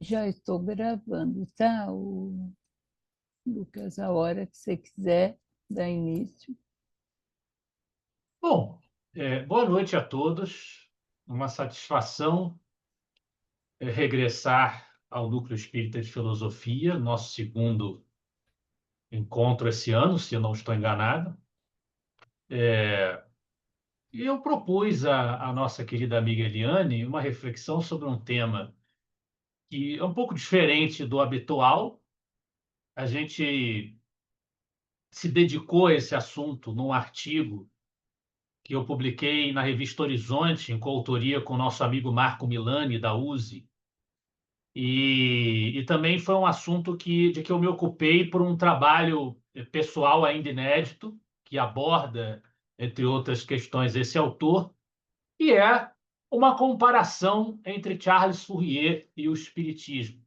Já estou gravando, tá? O Lucas, a hora que você quiser dar início. Bom, boa noite a todos. Uma satisfação regressar ao Núcleo Espírita de Filosofia, nosso segundo encontro esse ano, se eu não estou enganado. E eu propus à nossa querida amiga Eliane uma reflexão sobre um tema que é um pouco diferente do habitual. A gente se dedicou a esse assunto num artigo que eu publiquei na revista Horizonte, em coautoria com o nosso amigo Marco Milani, da USE. E também foi um assunto de que eu me ocupei por um trabalho pessoal ainda inédito, que aborda, entre outras questões, esse autor, e é uma comparação entre Charles Fourier e o Espiritismo.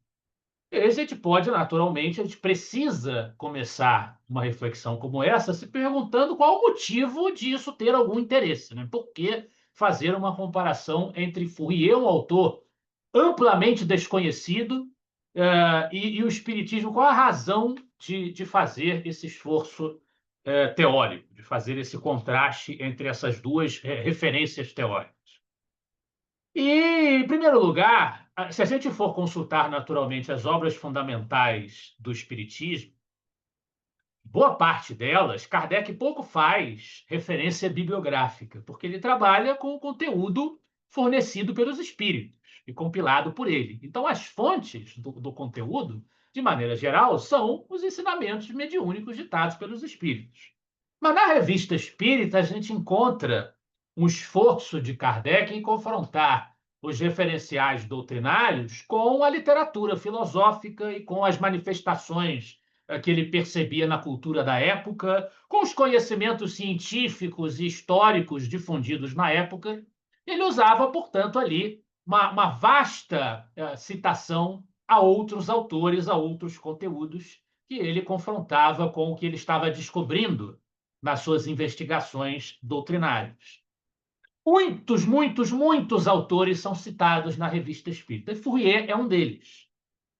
E a gente pode, naturalmente, a gente precisa começar uma reflexão como essa se perguntando qual o motivo disso ter algum interesse, né? Por que fazer uma comparação entre Fourier, um autor amplamente desconhecido, e o Espiritismo? Qual a razão de fazer esse esforço teórico, de fazer esse contraste entre essas duas referências teóricas? E, em primeiro lugar, se a gente for consultar naturalmente as obras fundamentais do Espiritismo, boa parte delas, Kardec pouco faz referência bibliográfica, porque ele trabalha com o conteúdo fornecido pelos espíritos e compilado por ele. Então, as fontes do conteúdo, de maneira geral, são os ensinamentos mediúnicos ditados pelos espíritos. Mas na Revista Espírita, a gente encontra um esforço de Kardec em confrontar os referenciais doutrinários com a literatura filosófica e com as manifestações que ele percebia na cultura da época, com os conhecimentos científicos e históricos difundidos na época. Ele usava, portanto, ali uma vasta citação a outros autores, a outros conteúdos, que ele confrontava com o que ele estava descobrindo nas suas investigações doutrinárias. Muitos, muitos, muitos autores são citados na Revista Espírita, e Fourier é um deles.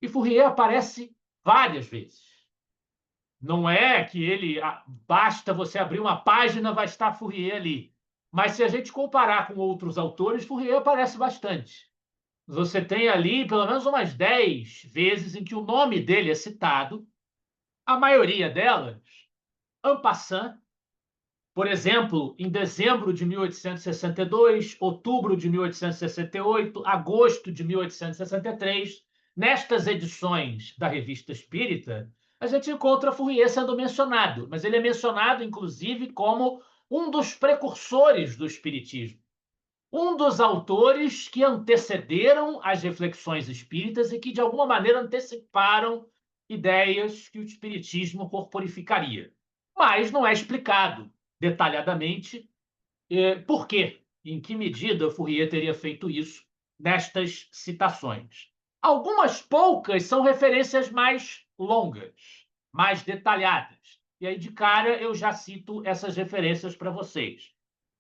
E Fourier aparece várias vezes. Não é que ele basta você abrir uma página, vai estar Fourier ali. Mas se a gente comparar com outros autores, Fourier aparece bastante. Você tem ali pelo menos umas 10 vezes em que o nome dele é citado, a maioria delas en passant. Por exemplo, em dezembro de 1862, outubro de 1868, agosto de 1863, nestas edições da Revista Espírita, a gente encontra Fourier sendo mencionado, mas ele é mencionado, inclusive, como um dos precursores do Espiritismo, um dos autores que antecederam as reflexões espíritas e que, de alguma maneira, anteciparam ideias que o Espiritismo corporificaria. Mas não é explicado detalhadamente por quê, em que medida Fourier teria feito isso nestas citações. Algumas poucas são referências mais longas, mais detalhadas. E aí, de cara, eu já cito essas referências para vocês.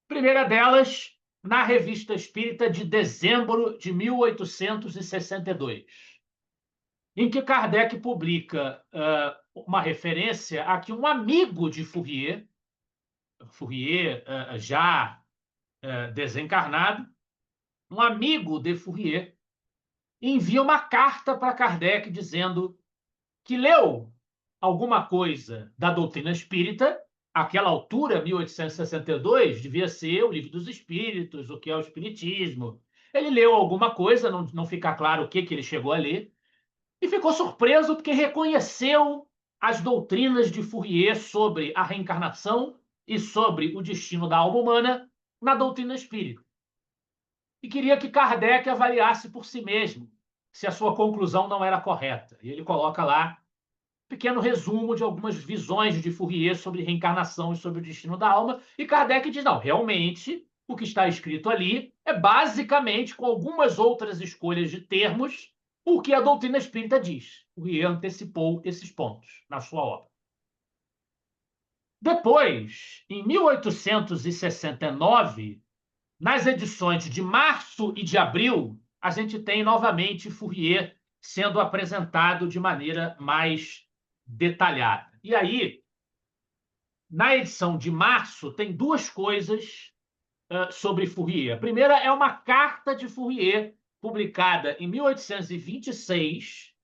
Primeira delas, na Revista Espírita de dezembro de 1862, em que Kardec publica uma referência a que um amigo de Fourier, já desencarnado, um amigo de Fourier, envia uma carta para Kardec dizendo que leu alguma coisa da doutrina espírita. Àquela altura, 1862, devia ser o Livro dos Espíritos, o que é o Espiritismo. Ele leu alguma coisa, não fica claro o que ele chegou a ler, e ficou surpreso porque reconheceu as doutrinas de Fourier sobre a reencarnação e sobre o destino da alma humana na doutrina espírita. E queria que Kardec avaliasse por si mesmo se a sua conclusão não era correta. E ele coloca lá um pequeno resumo de algumas visões de Fourier sobre reencarnação e sobre o destino da alma, e Kardec diz, não, realmente, o que está escrito ali é basicamente, com algumas outras escolhas de termos, o que a doutrina espírita diz. Fourier antecipou esses pontos na sua obra. Depois, em 1869, nas edições de março e de abril, a gente tem novamente Fourier sendo apresentado de maneira mais detalhada. E aí, na edição de março, tem duas coisas sobre Fourier. A primeira é uma carta de Fourier, publicada em 1826,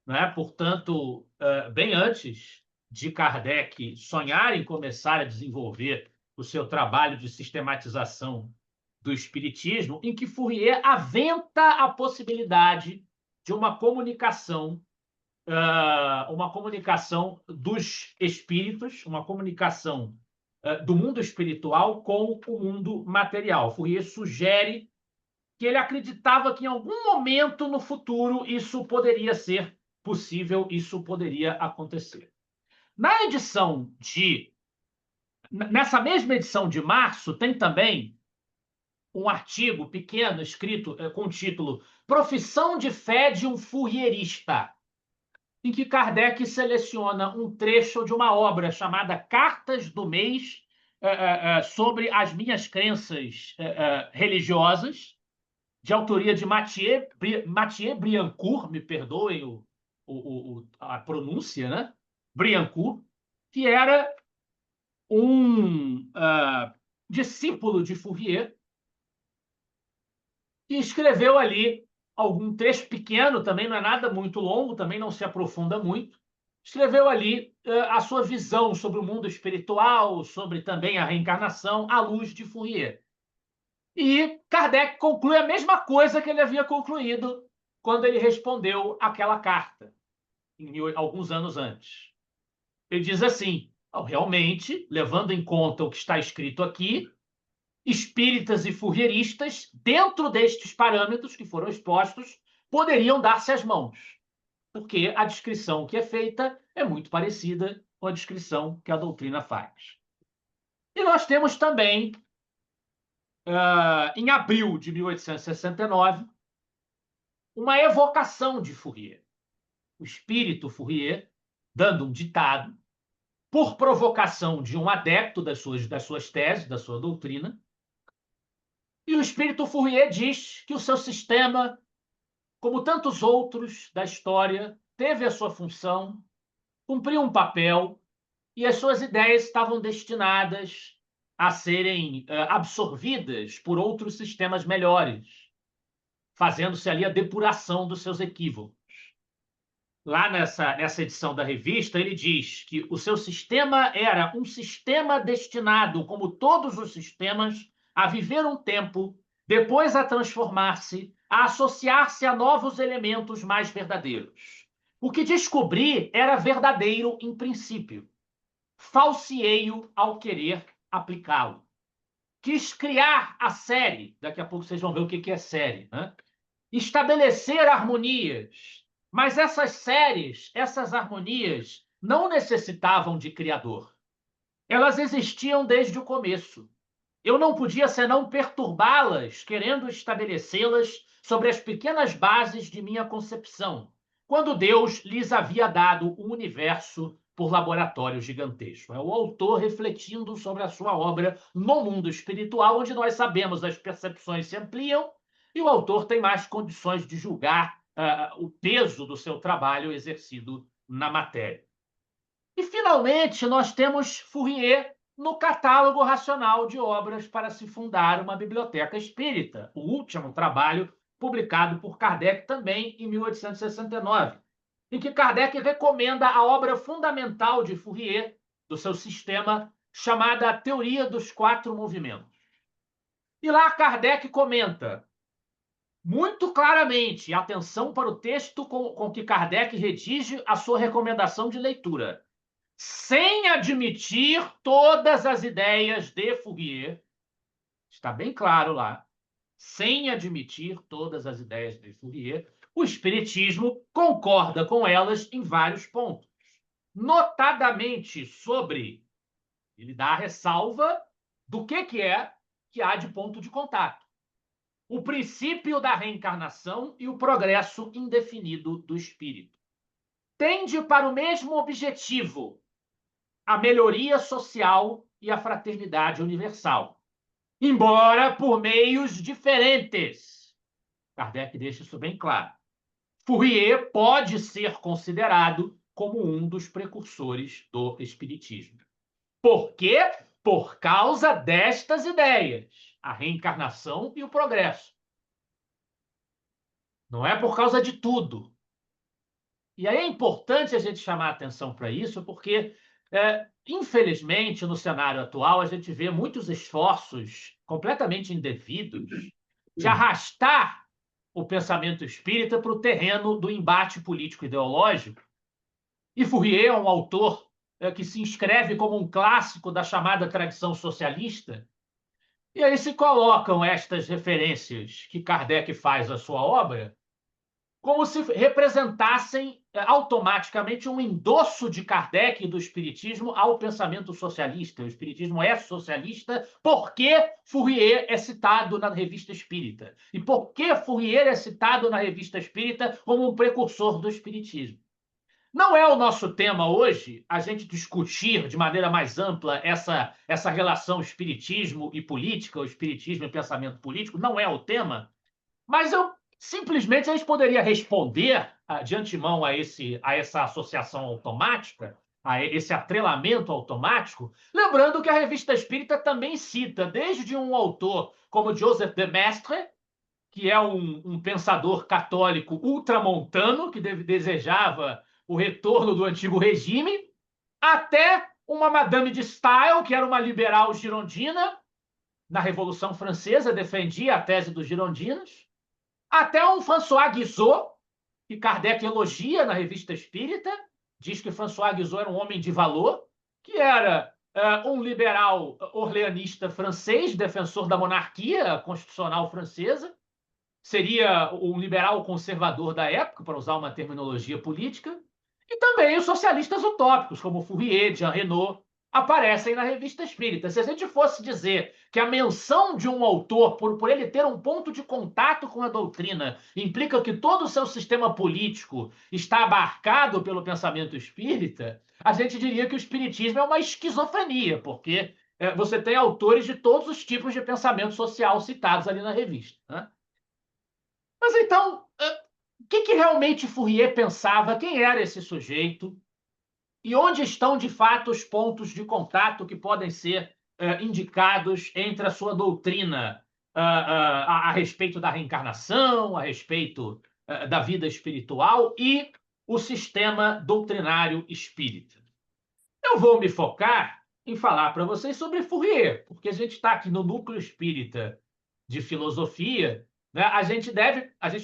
né? Portanto, bem antes de Kardec sonhar em começar a desenvolver o seu trabalho de sistematização do espiritismo, em que Fourier aventa a possibilidade de uma comunicação dos espíritos, uma comunicação do mundo espiritual com o mundo material. Fourier sugere que ele acreditava que em algum momento no futuro isso poderia ser possível, isso poderia acontecer. Nessa mesma edição de março, tem também um artigo pequeno escrito com o título Profissão de Fé de um Fourierista, em que Kardec seleciona um trecho de uma obra chamada Cartas do Mês sobre as minhas crenças religiosas, de autoria de Mathieu Briancourt, me perdoem a pronúncia, né? Briancourt, que era um discípulo de Fourier, que escreveu ali algum texto pequeno, também não é nada muito longo, também não se aprofunda muito, escreveu ali a sua visão sobre o mundo espiritual, sobre também a reencarnação, à luz de Fourier. E Kardec conclui a mesma coisa que ele havia concluído quando ele respondeu aquela carta, alguns anos antes. Ele diz assim: realmente, levando em conta o que está escrito aqui, espíritas e fourieristas, dentro destes parâmetros que foram expostos, poderiam dar-se as mãos, porque a descrição que é feita é muito parecida com a descrição que a doutrina faz. E nós temos também, em abril de 1869, uma evocação de Fourier. O espírito Fourier, dando um ditado, por provocação de um adepto das suas teses, da sua doutrina, e o espírito Fourier diz que o seu sistema, como tantos outros da história, teve a sua função, cumpriu um papel, e as suas ideias estavam destinadas a serem absorvidas por outros sistemas melhores, fazendo-se ali a depuração dos seus equívocos. Lá nessa edição da revista, ele diz que o seu sistema era um sistema destinado, como todos os sistemas, a viver um tempo, depois a transformar-se, a associar-se a novos elementos mais verdadeiros. O que descobri era verdadeiro em princípio. Falsieio ao querer aplicá-lo. Quis criar a série, daqui a pouco vocês vão ver o que é série, né? Estabelecer harmonias, mas essas séries, essas harmonias, não necessitavam de criador. Elas existiam desde o começo. Eu não podia senão perturbá-las, querendo estabelecê-las sobre as pequenas bases de minha concepção, quando Deus lhes havia dado o universo por laboratório gigantesco. É o autor refletindo sobre a sua obra no mundo espiritual, onde nós sabemos as percepções se ampliam e o autor tem mais condições de julgar o peso do seu trabalho exercido na matéria. E, finalmente, nós temos Fourier no catálogo racional de obras para se fundar uma biblioteca espírita, o último trabalho publicado por Kardec também em 1869, em que Kardec recomenda a obra fundamental de Fourier, do seu sistema, chamada A Teoria dos Quatro Movimentos. E lá Kardec comenta muito claramente, atenção para o texto com que Kardec redige a sua recomendação de leitura, sem admitir todas as ideias de Fourier, está bem claro lá, sem admitir todas as ideias de Fourier, o Espiritismo concorda com elas em vários pontos, notadamente sobre, ele dá a ressalva do que é que há de ponto de contato. O princípio da reencarnação e o progresso indefinido do espírito. Tende para o mesmo objetivo, a melhoria social e a fraternidade universal, embora por meios diferentes. Kardec deixa isso bem claro. Fourier pode ser considerado como um dos precursores do espiritismo. Por quê? Por causa destas ideias, a reencarnação e o progresso. Não é por causa de tudo. E aí é importante a gente chamar a atenção para isso, porque, infelizmente, no cenário atual, a gente vê muitos esforços completamente indevidos de arrastar o pensamento espírita para o terreno do embate político-ideológico. E Fourier é um autor que se inscreve como um clássico da chamada tradição socialista. E aí se colocam estas referências que Kardec faz à sua obra como se representassem automaticamente um endosso de Kardec e do Espiritismo ao pensamento socialista. O Espiritismo é socialista porque Fourier é citado na Revista Espírita. E por que Fourier é citado na Revista Espírita como um precursor do Espiritismo. Não é o nosso tema hoje a gente discutir de maneira mais ampla essa relação espiritismo e política, o espiritismo e pensamento político, não é o tema, mas simplesmente a gente poderia responder de antemão a essa associação automática, a esse atrelamento automático, lembrando que a Revista Espírita também cita, desde um autor como Joseph de Maistre, que é um pensador católico ultramontano, que desejava o retorno do antigo regime, até uma Madame de Staël, que era uma liberal girondina, na Revolução Francesa, defendia a tese dos girondinos, até um François Guizot, que Kardec elogia na Revista Espírita, diz que François Guizot era um homem de valor, que era um liberal orleanista francês, defensor da monarquia constitucional francesa, seria um liberal conservador da época, para usar uma terminologia política, e também os socialistas utópicos, como Fourier, Jean Reno, aparecem na Revista Espírita. Se a gente fosse dizer que a menção de um autor, por ele ter um ponto de contato com a doutrina, implica que todo o seu sistema político está abarcado pelo pensamento espírita, a gente diria que o espiritismo é uma esquizofrenia, porque você tem autores de todos os tipos de pensamento social citados ali na revista, né? Mas então, o que realmente Fourier pensava? Quem era esse sujeito? E onde estão, de fato, os pontos de contato que podem ser indicados entre a sua doutrina a respeito da reencarnação, a respeito da vida espiritual e o sistema doutrinário espírita? Eu vou me focar em falar para vocês sobre Fourier, porque a gente está aqui no núcleo espírita de filosofia, né? A gente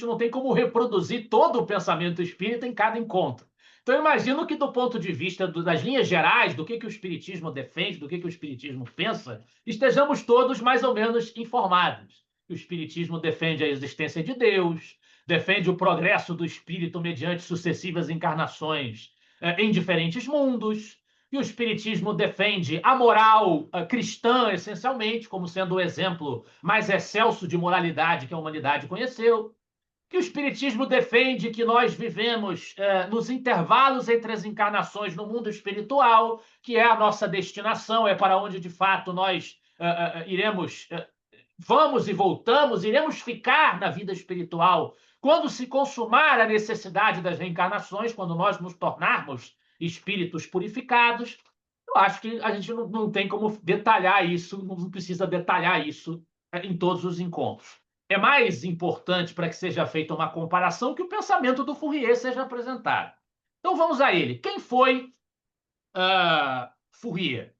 não tem como reproduzir todo o pensamento espírita em cada encontro. Então, eu imagino que, do ponto de vista das linhas gerais, do que o Espiritismo defende, do que o Espiritismo pensa, estejamos todos mais ou menos informados. O Espiritismo defende a existência de Deus, defende o progresso do espírito mediante sucessivas encarnações em diferentes mundos, e o Espiritismo defende a moral cristã, essencialmente, como sendo o exemplo mais excelso de moralidade que a humanidade conheceu. Que o Espiritismo defende que nós vivemos nos intervalos entre as encarnações no mundo espiritual, que é a nossa destinação, é para onde, de fato, nós iremos, vamos e voltamos, iremos ficar na vida espiritual quando se consumar a necessidade das reencarnações, quando nós nos tornarmos espíritos purificados. Eu acho que a gente não tem como detalhar isso, não precisa detalhar isso em todos os encontros. É mais importante para que seja feita uma comparação que o pensamento do Fourier seja apresentado. Então vamos a ele. Quem foi Fourier?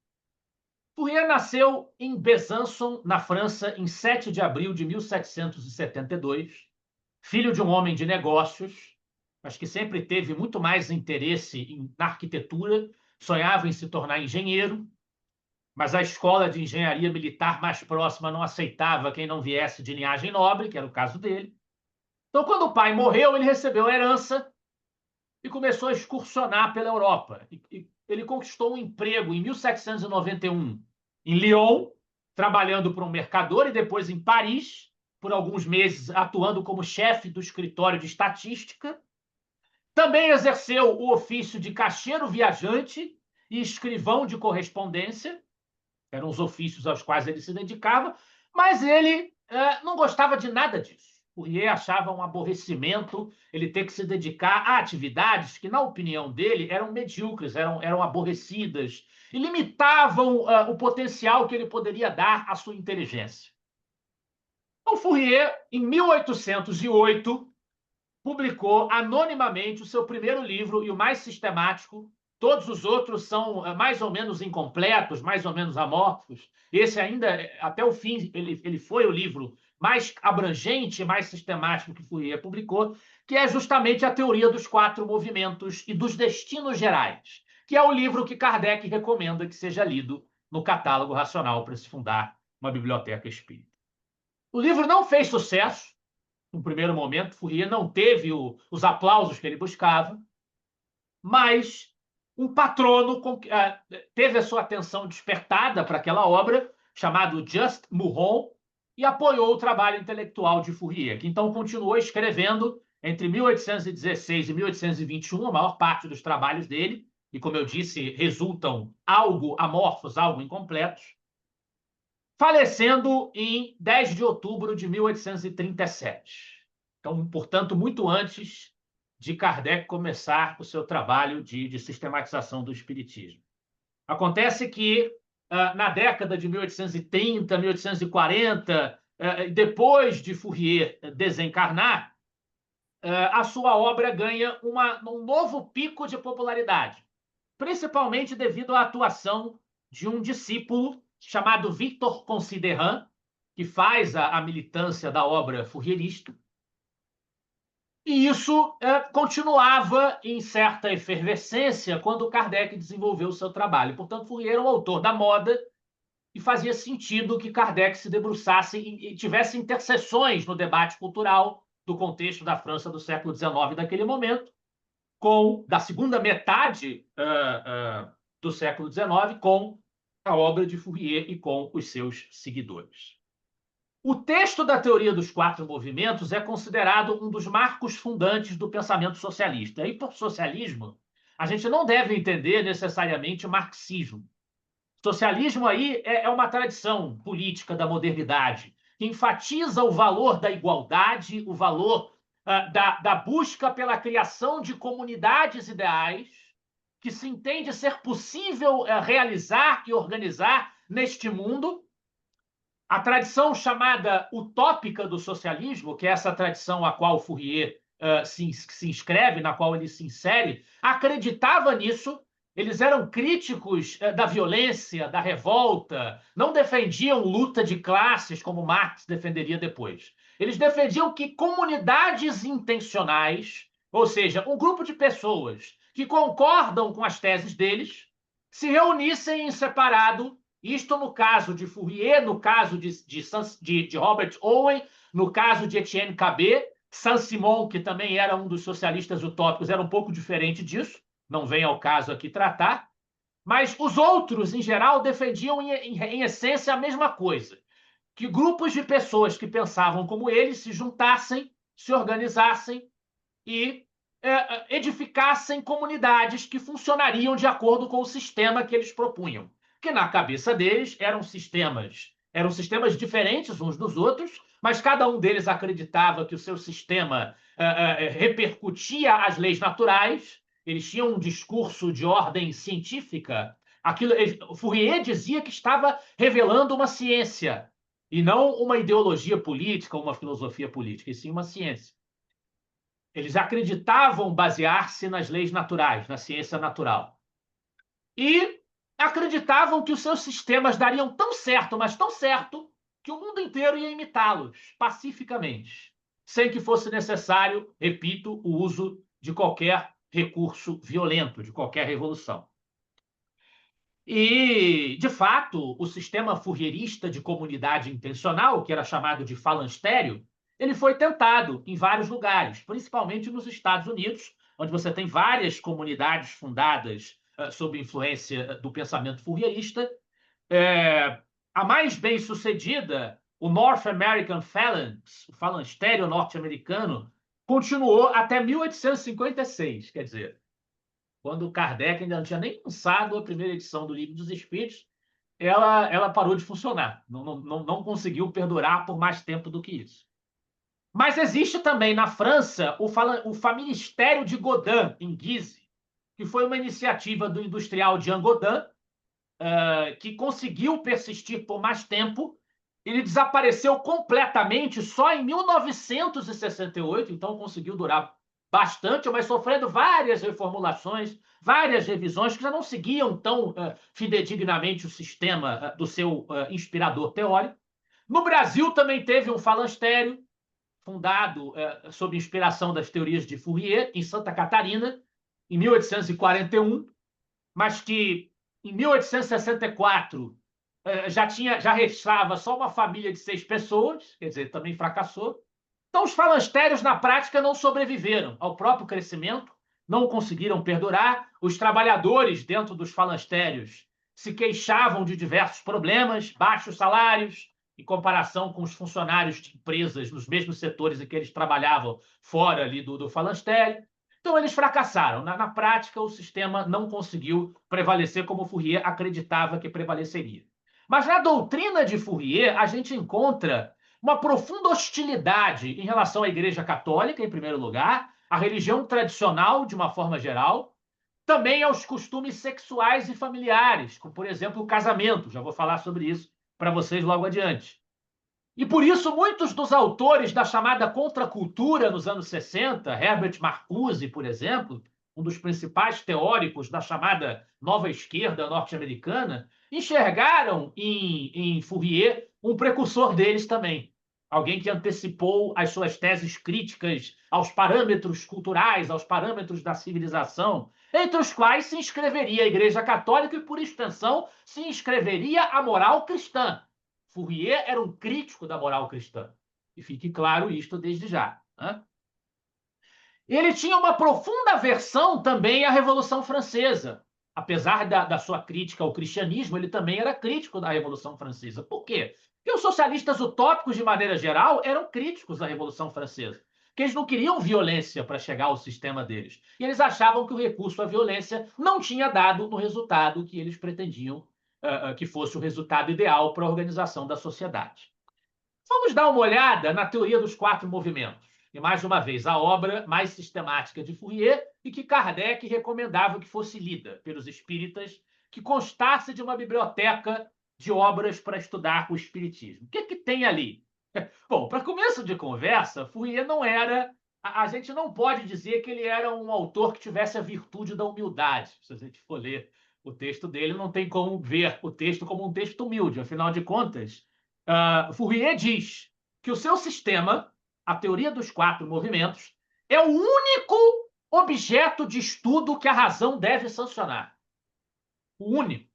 Fourier nasceu em Besançon, na França, em 7 de abril de 1772, filho de um homem de negócios, mas que sempre teve muito mais interesse na arquitetura, sonhava em se tornar engenheiro, mas a escola de engenharia militar mais próxima não aceitava quem não viesse de linhagem nobre, que era o caso dele. Então, quando o pai morreu, ele recebeu a herança e começou a excursionar pela Europa. Ele conquistou um emprego em 1791 em Lyon, trabalhando para um mercador, e depois em Paris, por alguns meses, atuando como chefe do escritório de estatística. Também exerceu o ofício de caixeiro viajante e escrivão de correspondência, eram os ofícios aos quais ele se dedicava, mas ele não gostava de nada disso. Fourier achava um aborrecimento ele ter que se dedicar a atividades que, na opinião dele, eram medíocres, eram aborrecidas e limitavam o potencial que ele poderia dar à sua inteligência. Então, Fourier, em 1808, publicou anonimamente o seu primeiro livro e o mais sistemático. Todos os outros são mais ou menos incompletos, mais ou menos amorfos. Esse ainda, até o fim, ele foi o livro mais abrangente, mais sistemático que Fourier publicou, que é justamente a teoria dos quatro movimentos e dos destinos gerais, que é o livro que Kardec recomenda que seja lido no catálogo racional para se fundar uma biblioteca espírita. O livro não fez sucesso, no primeiro momento, Fourier não teve os aplausos que ele buscava, mas um patrono teve a sua atenção despertada para aquela obra, chamado Just Mouron, e apoiou o trabalho intelectual de Fourier, que então continuou escrevendo entre 1816 e 1821, a maior parte dos trabalhos dele, e, como eu disse, resultam algo amorfos, algo incompletos, falecendo em 10 de outubro de 1837. Então, portanto, muito antes de Kardec começar o seu trabalho de sistematização do espiritismo. Acontece que, na década de 1830, 1840, depois de Fourier desencarnar, a sua obra ganha um novo pico de popularidade, principalmente devido à atuação de um discípulo chamado Victor Considerant, que faz a militância da obra fourierista. E isso continuava em certa efervescência quando Kardec desenvolveu o seu trabalho. Portanto, Fourier era um autor da moda e fazia sentido que Kardec se debruçasse e tivesse interseções no debate cultural do contexto da França do século XIX daquele momento, da segunda metade do século XIX, com a obra de Fourier e com os seus seguidores. O texto da teoria dos quatro movimentos é considerado um dos marcos fundantes do pensamento socialista. E por socialismo, a gente não deve entender necessariamente o marxismo. Socialismo aí é uma tradição política da modernidade que enfatiza o valor da igualdade, o valor da busca pela criação de comunidades ideais que se entende ser possível realizar e organizar neste mundo. A tradição chamada utópica do socialismo, que é essa tradição a qual Fourier se inscreve, na qual ele se insere, acreditava nisso. Eles eram críticos da violência, da revolta, não defendiam luta de classes, como Marx defenderia depois. Eles defendiam que comunidades intencionais, ou seja, um grupo de pessoas que concordam com as teses deles, se reunissem em separado. Isto no caso de Fourier, no caso de Robert Owen, no caso de Etienne Cabet. Saint-Simon, que também era um dos socialistas utópicos, era um pouco diferente disso, não vem ao caso aqui tratar, mas os outros, em geral, defendiam em essência a mesma coisa, que grupos de pessoas que pensavam como eles se juntassem, se organizassem e edificassem comunidades que funcionariam de acordo com o sistema que eles propunham, que na cabeça deles eram sistemas diferentes uns dos outros, mas cada um deles acreditava que o seu sistema repercutia as leis naturais. Eles tinham um discurso de ordem científica. Fourier dizia que estava revelando uma ciência, e não uma ideologia política, uma filosofia política, e sim uma ciência. Eles acreditavam basear-se nas leis naturais, na ciência natural. E acreditavam que os seus sistemas dariam tão certo, mas tão certo, que o mundo inteiro ia imitá-los pacificamente, sem que fosse necessário, repito, o uso de qualquer recurso violento, de qualquer revolução. E, de fato, o sistema fourierista de comunidade intencional, que era chamado de falanstério, ele foi tentado em vários lugares, principalmente nos Estados Unidos, onde você tem várias comunidades fundadas sob influência do pensamento fourierista. A mais bem-sucedida, o North American Phalanx, o falanstério norte-americano, continuou até 1856, quer dizer, quando Kardec ainda não tinha nem lançado a primeira edição do Livro dos Espíritos, ela parou de funcionar, não conseguiu perdurar por mais tempo do que isso. Mas existe também na França o Faministério de Godin, em Guise, que foi uma iniciativa do industrial Jean Godin, que conseguiu persistir por mais tempo. Ele desapareceu completamente só em 1968, então conseguiu durar bastante, mas sofrendo várias reformulações, várias revisões que já não seguiam tão fidedignamente o sistema do seu inspirador teórico. No Brasil também teve um falanstério, fundado sob inspiração das teorias de Fourier, em Santa Catarina, em 1841, mas que em 1864 já restava só uma família de 6 pessoas, quer dizer, também fracassou. Então, os falastérios, na prática, não sobreviveram ao próprio crescimento, não conseguiram perdurar. Os trabalhadores dentro dos falastérios se queixavam de diversos problemas, baixos salários, em comparação com os funcionários de empresas nos mesmos setores em que eles trabalhavam fora ali do falastério. Então, eles fracassaram. Na prática, o sistema não conseguiu prevalecer como Fourier acreditava que prevaleceria. Mas na doutrina de Fourier, a gente encontra uma profunda hostilidade em relação à Igreja Católica, em primeiro lugar, à religião tradicional, de uma forma geral, também aos costumes sexuais e familiares, como, por exemplo, o casamento. Já vou falar sobre isso para vocês logo adiante. E por isso, muitos dos autores da chamada contracultura nos anos 60, Herbert Marcuse, por exemplo, um dos principais teóricos da chamada nova esquerda norte-americana, enxergaram em Fourier um precursor deles também. Alguém que antecipou as suas teses críticas aos parâmetros culturais, aos parâmetros da civilização, entre os quais se inscreveria a Igreja Católica e, por extensão, se inscreveria a moral cristã. Fourier era um crítico da moral cristã. E fique claro isto desde já. Né? Ele tinha uma profunda aversão também à Revolução Francesa. Apesar da sua crítica ao cristianismo, ele também era crítico da Revolução Francesa. Por quê? Porque os socialistas utópicos, de maneira geral, eram críticos da Revolução Francesa. Porque eles não queriam violência para chegar ao sistema deles. E eles achavam que o recurso à violência não tinha dado no resultado que eles pretendiam que fosse o resultado ideal para a organização da sociedade. Vamos dar uma olhada na teoria dos 4 movimentos. E, mais uma vez, a obra mais sistemática de Fourier e que Kardec recomendava que fosse lida pelos espíritas, que constasse de uma biblioteca de obras para estudar o espiritismo. O que tem ali? Bom, para começo de conversa, Fourier não era... A gente não pode dizer que ele era um autor que tivesse a virtude da humildade. Se a gente for ler o texto dele, não tem como ver o texto como um texto humilde. Afinal de contas, Fourier diz que o seu sistema, a teoria dos 4 movimentos, é o único objeto de estudo que a razão deve sancionar. O único.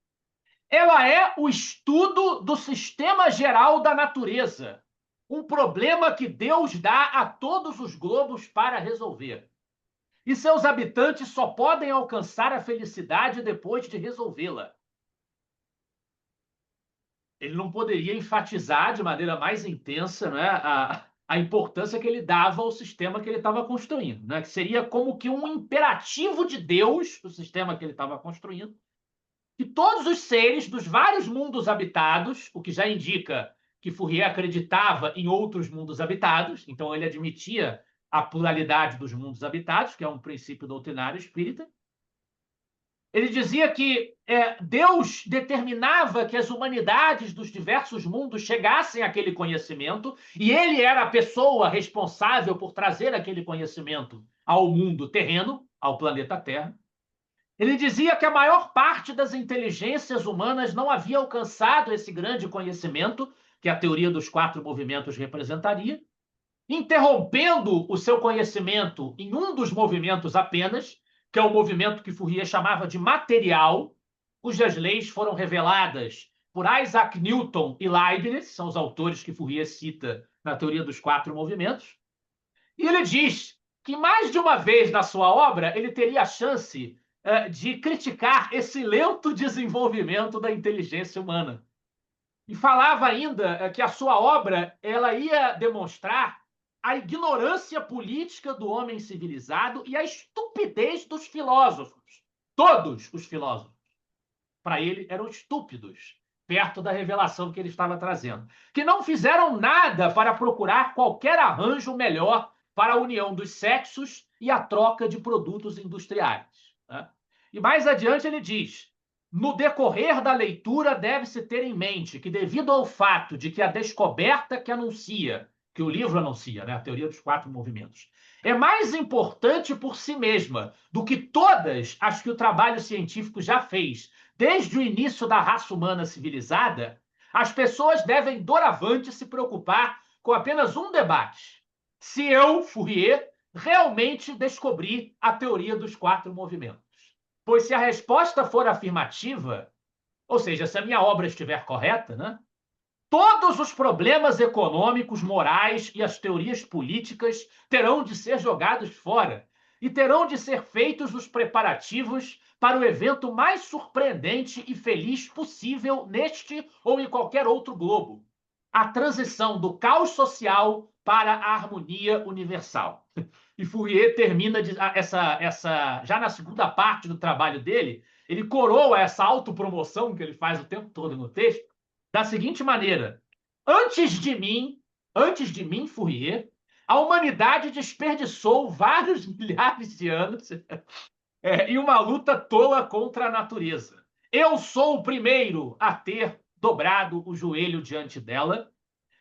Ela é o estudo do sistema geral da natureza, um problema que Deus dá a todos os globos para resolver. E seus habitantes só podem alcançar a felicidade depois de resolvê-la. Ele não poderia enfatizar de maneira mais intensa, né, a importância que ele dava ao sistema que ele estava construindo, né, que seria como que um imperativo de Deus, o sistema que ele estava construindo, que todos os seres dos vários mundos habitados, o que já indica que Fourier acreditava em outros mundos habitados, então ele admitia a pluralidade dos mundos habitados, que é um princípio doutrinário espírita. Ele dizia que Deus determinava que as humanidades dos diversos mundos chegassem àquele conhecimento e ele era a pessoa responsável por trazer aquele conhecimento ao mundo terreno, ao planeta Terra. Ele dizia que a maior parte das inteligências humanas não havia alcançado esse grande conhecimento que a teoria dos 4 movimentos representaria, interrompendo o seu conhecimento em um dos movimentos apenas, que é o movimento que Fourier chamava de material, cujas leis foram reveladas por Isaac Newton e Leibniz, são os autores que Fourier cita na teoria dos 4 movimentos. E ele diz que mais de uma vez na sua obra ele teria a chance de criticar esse lento desenvolvimento da inteligência humana. E falava ainda que a sua obra ela ia demonstrar a ignorância política do homem civilizado e a estupidez dos filósofos. Todos os filósofos, para ele, eram estúpidos perto da revelação que ele estava trazendo, que não fizeram nada para procurar qualquer arranjo melhor para a união dos sexos e a troca de produtos industriais, né? E mais adiante ele diz: no decorrer da leitura, deve-se ter em mente que, devido ao fato de que a descoberta que o livro anuncia, né, a teoria dos 4 movimentos, é mais importante por si mesma do que todas as que o trabalho científico já fez desde o início da raça humana civilizada, as pessoas devem doravante se preocupar com apenas um debate: se eu, Fourier, realmente descobri a teoria dos 4 movimentos. Pois se a resposta for afirmativa, ou seja, se a minha obra estiver correta, né, todos os problemas econômicos, morais e as teorias políticas terão de ser jogados fora e terão de ser feitos os preparativos para o evento mais surpreendente e feliz possível neste ou em qualquer outro globo: a transição do caos social para a harmonia universal. E Fourier termina já na segunda parte do trabalho dele, ele coroa essa autopromoção que ele faz o tempo todo no texto da seguinte maneira: antes de mim, Fourier, a humanidade desperdiçou vários milhares de anos em uma luta tola contra a natureza. Eu sou o primeiro a ter dobrado o joelho diante dela,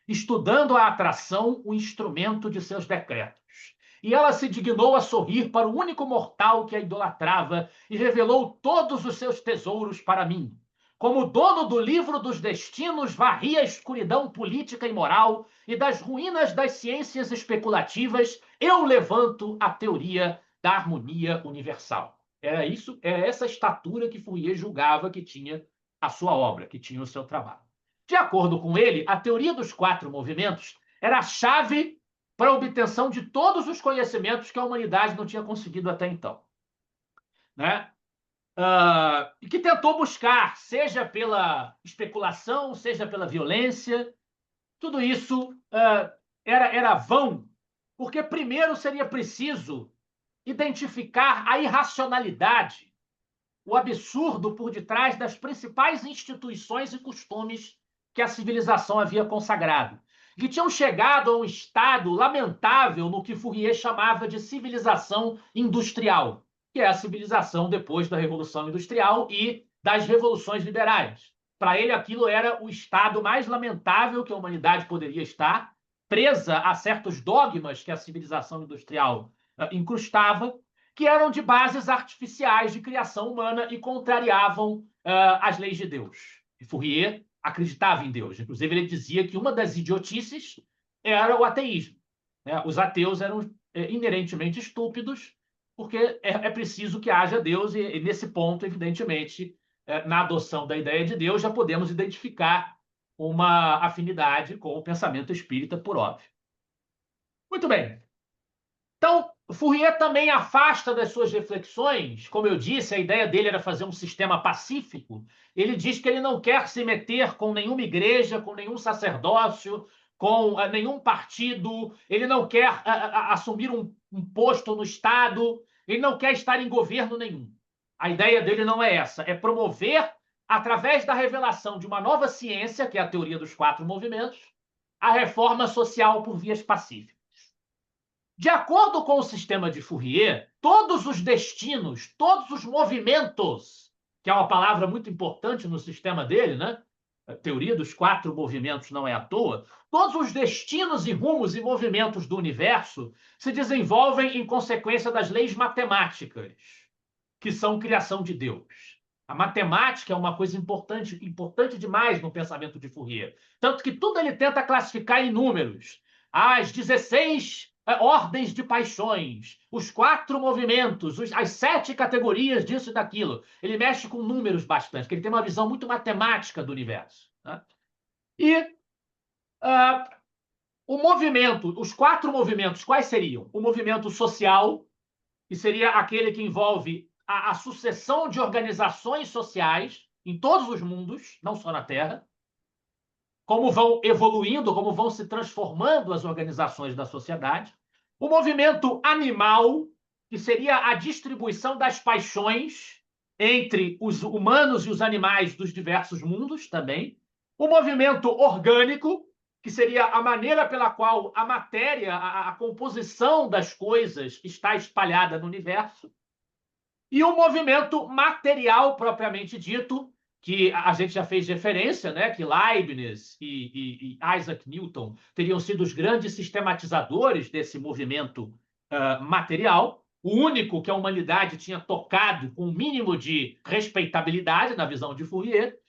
estudando a atração, o instrumento de seus decretos. E ela se dignou a sorrir para o único mortal que a idolatrava e revelou todos os seus tesouros para mim. Como dono do livro dos destinos, varri a escuridão política e moral, e das ruínas das ciências especulativas eu levanto a teoria da harmonia universal. Era essa estatura que Fourier julgava que tinha a sua obra, que tinha o seu trabalho. De acordo com ele, a teoria dos 4 movimentos era a chave para a obtenção de todos os conhecimentos que a humanidade não tinha conseguido até então, né? E que tentou buscar, seja pela especulação, seja pela violência. Tudo isso era vão, porque primeiro seria preciso identificar a irracionalidade, o absurdo por detrás das principais instituições e costumes que a civilização havia consagrado, que tinham chegado a um estado lamentável no que Fourier chamava de civilização industrial, que é a civilização depois da Revolução Industrial e das revoluções liberais. Para ele, aquilo era o estado mais lamentável que a humanidade poderia estar, presa a certos dogmas que a civilização industrial incrustava, que eram de bases artificiais de criação humana e contrariavam as leis de Deus. E Fourier acreditava em Deus. Inclusive, ele dizia que uma das idiotices era o ateísmo, né? Os ateus eram inerentemente estúpidos, porque é preciso que haja Deus, e nesse ponto, evidentemente, na adoção da ideia de Deus, já podemos identificar uma afinidade com o pensamento espírita, por óbvio. Muito bem. Então, Fourier também afasta das suas reflexões, como eu disse, a ideia dele era fazer um sistema pacífico. Ele diz que ele não quer se meter com nenhuma igreja, com nenhum sacerdócio, com nenhum partido, ele não quer assumir um posto no Estado, ele não quer estar em governo nenhum. A ideia dele não é essa, é promover, através da revelação de uma nova ciência, que é a teoria dos 4 movimentos, a reforma social por vias pacíficas. De acordo com o sistema de Fourier, todos os destinos, todos os movimentos, que é uma palavra muito importante no sistema dele, né? A teoria dos 4 movimentos não é à toa, todos os destinos e rumos e movimentos do universo se desenvolvem em consequência das leis matemáticas, que são criação de Deus. A matemática é uma coisa importante demais no pensamento de Fourier. Tanto que tudo ele tenta classificar em números. As 16 ordens de paixões, os 4 movimentos, as 7 categorias disso e daquilo. Ele mexe com números bastante, porque ele tem uma visão muito matemática do universo, né? E o movimento, os 4 movimentos, quais seriam? O movimento social, que seria aquele que envolve a sucessão de organizações sociais em todos os mundos, não só na Terra, como vão evoluindo, como vão se transformando as organizações da sociedade. O movimento animal, que seria a distribuição das paixões entre os humanos e os animais dos diversos mundos também. O movimento orgânico, que seria a maneira pela qual a matéria, a composição das coisas está espalhada no universo. E o movimento material, propriamente dito, que a gente já fez referência, né, que Leibniz e Isaac Newton teriam sido os grandes sistematizadores desse movimento material, o único que a humanidade tinha tocado com o um mínimo de respeitabilidade na visão de Fourier,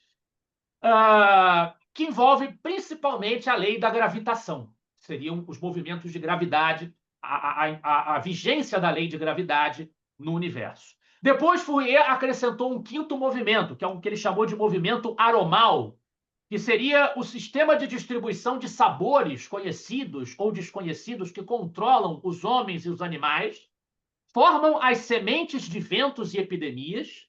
que envolve principalmente a lei da gravitação. Seriam os movimentos de gravidade, a vigência da lei de gravidade no universo. Depois, Fourier acrescentou um quinto movimento, que é o que ele chamou de movimento aromal, que seria o sistema de distribuição de sabores conhecidos ou desconhecidos que controlam os homens e os animais, formam as sementes de ventos e epidemias,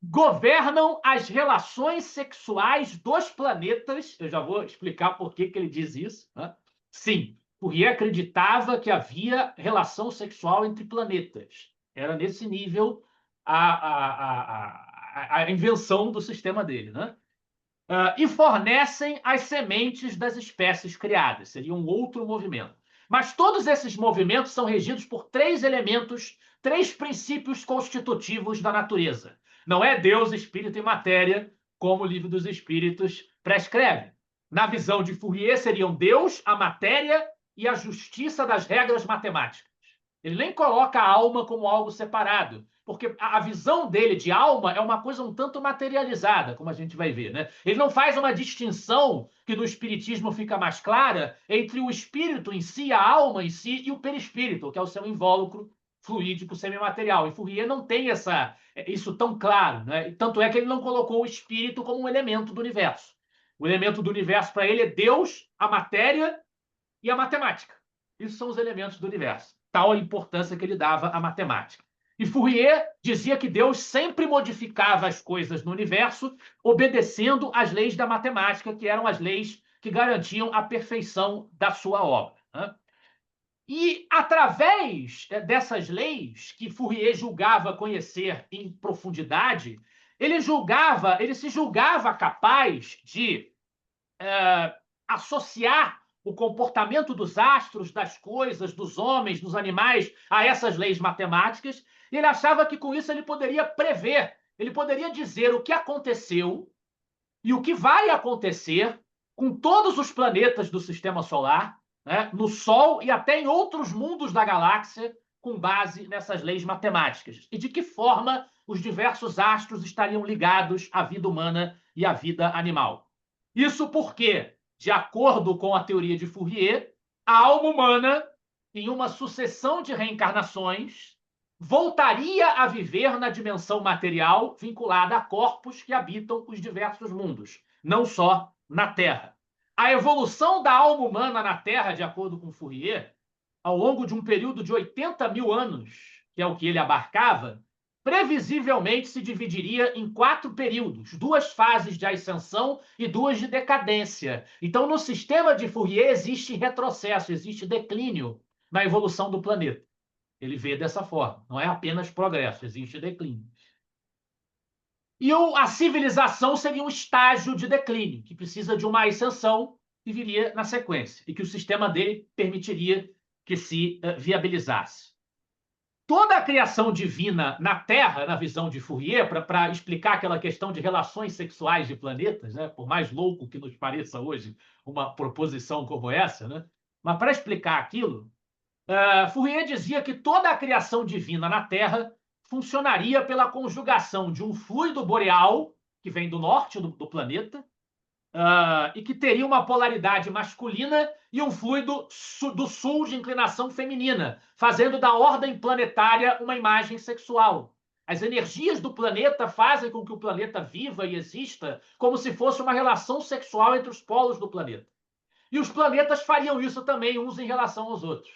governam as relações sexuais dos planetas. Eu já vou explicar por que ele diz isso. Né? Sim, Fourier acreditava que havia relação sexual entre planetas. Era nesse nível a invenção do sistema dele. Né? E fornecem as sementes das espécies criadas. Seria um outro movimento. Mas todos esses movimentos são regidos por três elementos, três princípios constitutivos da natureza. Não é Deus, espírito e matéria, como o Livro dos Espíritos prescreve. Na visão de Fourier, seriam Deus, a matéria e a justiça das regras matemáticas. Ele nem coloca a alma como algo separado, porque a visão dele de alma é uma coisa um tanto materializada, como a gente vai ver. Né? Ele não faz uma distinção, que no espiritismo fica mais clara, entre o espírito em si, a alma em si, e o perispírito, que é o seu invólucro fluídico semimaterial. E Fourier não tem isso tão claro. Né? Tanto é que ele não colocou o espírito como um elemento do universo. O elemento do universo para ele é Deus, a matéria e a matemática. Isso são os elementos do universo. Tal a importância que ele dava à matemática. E Fourier dizia que Deus sempre modificava as coisas no universo, obedecendo às leis da matemática, que eram as leis que garantiam a perfeição da sua obra. Né? E, através dessas leis que Fourier julgava conhecer em profundidade, ele se julgava capaz de associar o comportamento dos astros, das coisas, dos homens, dos animais a essas leis matemáticas, e ele achava que com isso ele poderia prever, ele poderia dizer o que aconteceu e o que vai acontecer com todos os planetas do sistema solar, né, no Sol e até em outros mundos da galáxia, com base nessas leis matemáticas, e de que forma os diversos astros estariam ligados à vida humana e à vida animal. Isso porque, de acordo com a teoria de Fourier, a alma humana, em uma sucessão de reencarnações, voltaria a viver na dimensão material vinculada a corpos que habitam os diversos mundos, não só na Terra. A evolução da alma humana na Terra, de acordo com Fourier, ao longo de um período de 80 mil anos, que é o que ele abarcava, previsivelmente se dividiria em 4 períodos, 2 fases de ascensão e 2 de decadência. Então, no sistema de Fourier, existe retrocesso, existe declínio na evolução do planeta. Ele vê dessa forma. Não é apenas progresso, existe declínio. E a civilização seria um estágio de declínio, que precisa de uma ascensão que viria na sequência, e que o sistema dele permitiria que se viabilizasse. Toda a criação divina na Terra, na visão de Fourier, para explicar aquela questão de relações sexuais de planetas, né? Por mais louco que nos pareça hoje uma proposição como essa, né? Mas para explicar aquilo, Fourier dizia que toda a criação divina na Terra funcionaria pela conjugação de um fluido boreal, que vem do norte do planeta, e que teria uma polaridade masculina e um fluido do sul de inclinação feminina, fazendo da ordem planetária uma imagem sexual. As energias do planeta fazem com que o planeta viva e exista como se fosse uma relação sexual entre os polos do planeta. E os planetas fariam isso também uns em relação aos outros.